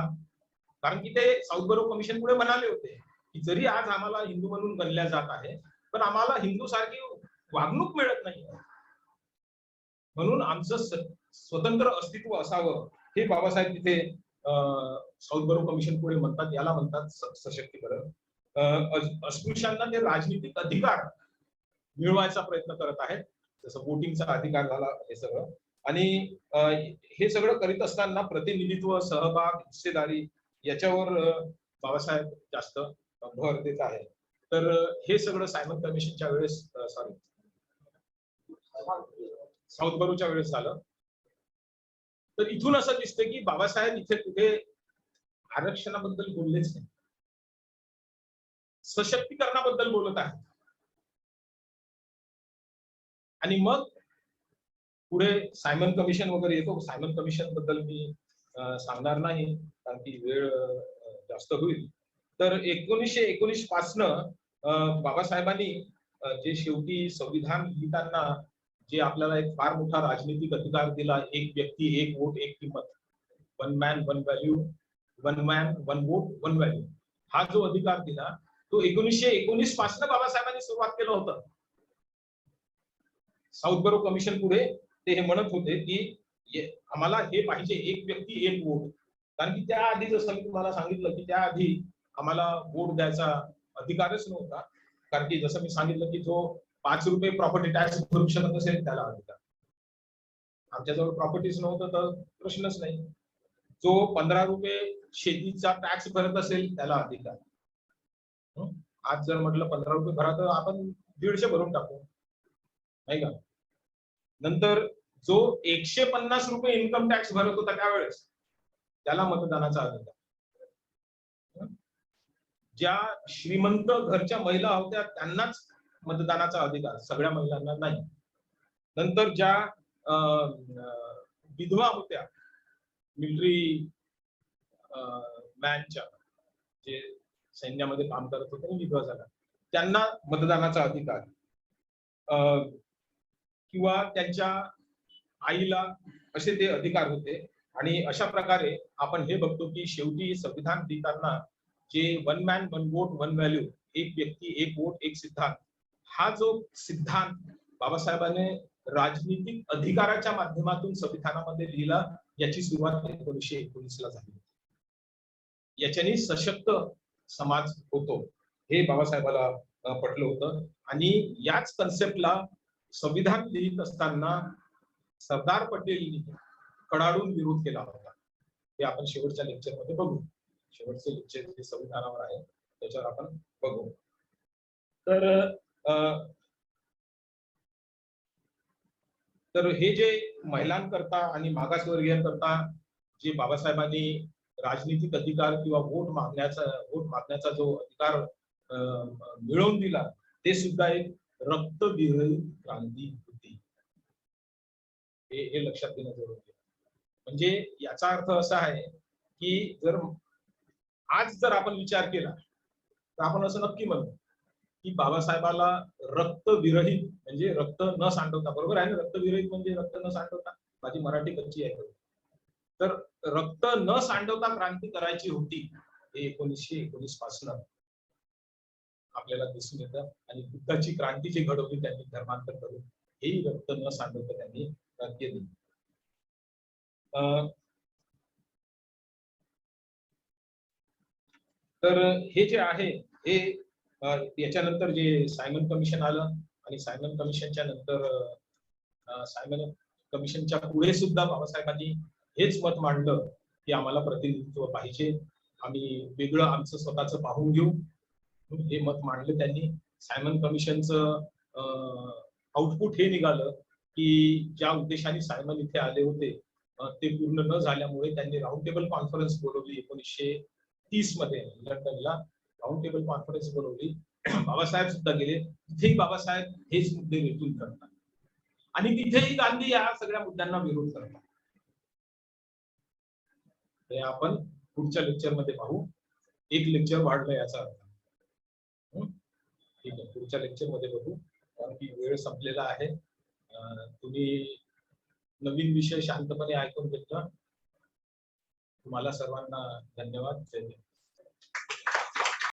कारण की ते साऊथ बरो कमिशन पुढे म्हणाले होते की जरी आज आम्हाला हिंदू म्हणून गणल्या जात आहे पण आम्हाला हिंदू सारखी वागणूक मिळत नाही, म्हणून आमचं स्वतंत्र अस्तित्व असावं हे बाबासाहेब तिथे साऊथ बरो कमिशन पुढे म्हणतात. याला म्हणतात सशक्तीकरण. अस्पृश्यांना ते राजनीतिक अधिकार मिळवायचा प्रयत्न करत आहेत, जसं वोटिंगचा अधिकार झाला हे सगळं. आणि हे सगळं करीत असताना प्रतिनिधित्व, सहभाग, हिस्सेदारी याच्यावर बाबासाहेब जास्त भर देत आहे. तर हे सगळं सायमन कमिशनच्या वेळेस साऊथ बरोच्या वेळेस झालं. तर इथून असं दिसतं की बाबासाहेब इथे कुठे आरक्षणाबद्दल बोललेच नाही, सशक्तीकरणाबद्दल बोलत आहेत. आणि मग पुढे सायमन कमिशन वगैरे येतो. सायमन कमिशन बद्दल मी सांगणार नाही कारण की वेळ जास्त होईल. तर 1919 पासनं बाबासाहेबांनी जे शेवटी संविधान लिहिताना जे आपल्याला एक फार मोठा राजनीतिक अधिकार दिला, एक व्यक्ती एक वोट एक किंमत, 1 man 1 value, 1 man 1 vote 1 value, हा जो अधिकार दिला तो 1919 पासून बाबासाहेबांनी सुरुवात केलं होतं. साऊथ बरो कमिशन पुढे ते हे म्हणत होते की आम्हाला हे पाहिजे, एक व्यक्ती एक वोट. कारण की त्याआधी जसं मी तुम्हाला सांगितलं की त्याआधी आम्हाला वोट द्यायचा अधिकारच नव्हता. कारण की जसं मी सांगितलं की जो 5 रुपये प्रॉपर्टी टॅक्स भरू शकत असेल त्याला अधिकार. आमच्याजवळ प्रॉपर्टीज नव्हतं तर प्रश्नच नाही. जो 15 रुपये शेतीचा टॅक्स भरत असेल त्याला अधिकार. आज जर म्हटलं 15 रुपये भरा तर आपण 150 भरून टाकू, नाही का? नंतर जो 150 रुपये इन्कम टॅक्स भरत होता त्यावेळेस त्याला मतदानाचा अधिकार. ज्या श्रीमंत घरच्या महिला होत्या त्यांनाच मतदानाचा अधिकार, सगळ्या महिलांना नाही. नंतर ज्या विधवा होत्या मिलिटरी मॅनच्या, जे सैन्यामध्ये काम करत होते आणि विधवा झाल्या, त्यांना मतदानाचा अधिकार, किंवा त्यांच्या आईला, असे ते अधिकार होते. आणि अशा प्रकारे आपण हे बघतो की शेवटी संविधान लिहिताना जे one man one vote one value, एक व्यक्ती एक वोट एक सिद्धांत, हा जो सिद्धांत बाबासाहेबांनी राजनीतिक अधिकाराच्या माध्यमातून संविधानामध्ये लिहिला, याची सुरुवात 1919 ला झाली. याच्याने सशक्त समाज होतो हे बाबासाहेबाला पटलं होतं. आणि याच कन्सेप्टला संविधान लिहित असताना सरदार पटेलनी कडाडून विरोध केला होता. हे आपण शेवटच्या लेक्चरमध्ये बघू. शेवटचे लेक्चर जे संविधानावर आहे त्याच्यावर आपण बघू. तर हे जे महिलांकरता आणि मागासवर्गीयांकरता जे बाबासाहेबांनी राजनीतिक अधिकार किंवा वोट मागण्याचा जो अधिकार मिळवून दिला, ते सुद्धा एक रक्तविरहित क्रांती होती. हे लक्षात घेणं जरुरी आहे. म्हणजे याचा अर्थ असा आहे की आज जर आपण विचार केला तर आपण असं नक्की म्हणतो की बाबासाहेबाला रक्तविरहित म्हणजे रक्त न सांडवता, बरोबर आहे ना? रक्तविरहित म्हणजे रक्त न सांडवता, माझी मराठी कच्ची आहे. तर रक्त न सांडवता क्रांती करायची होती. हे 1919 पासून आपल्याला दिसून येतं. आणि बुद्धाची क्रांती जी घडवली त्यांनी धर्मांतर करून, हेही रक्त न सांडवता त्यांनी केली. तर हे जे आहे हे याच्यानंतर जे सायमन कमिशन आलं, आणि सायमन कमिशनच्या नंतर सायमन कमिशनच्या पुढे सुद्धा बाबासाहेबांनी हेच मत मांडलं की आम्हाला प्रतिनिधित्व पाहिजे, आम्ही वेगळं आमचं स्वतःचं पाहून घेऊ. हे मत मांडलं त्यांनी. सायमन कमिशनचं आउटपुट हे निघालं की ज्या उद्देशाने सायमन इथे आले होते ते पूर्ण न झाल्यामुळे त्यांनी राऊंड टेबल कॉन्फरन्स बोलवली 1930 मध्ये लंडनला. राऊंड टेबल कॉन्फरन्स बोलवली. बाबासाहेब सुद्धा गेले. तिथेही बाबासाहेब हेच मुद्दे रेटून करतात आणि तिथेही गांधी या सगळ्या मुद्द्यांना विरोध करतात. हे आपण पुढच्या लेक्चर मध्ये पाहू. एक लेक्चर वाढलं याचा अर्थ. ठीक आहे, पुढच्या लेक्चर मध्ये बघू, कारण की वेळ संपलेला आहे. तुम्ही नवीन विषय शांतपणे ऐकून घेतला. तुम्हाला सर्वांना धन्यवाद. जय हिंद.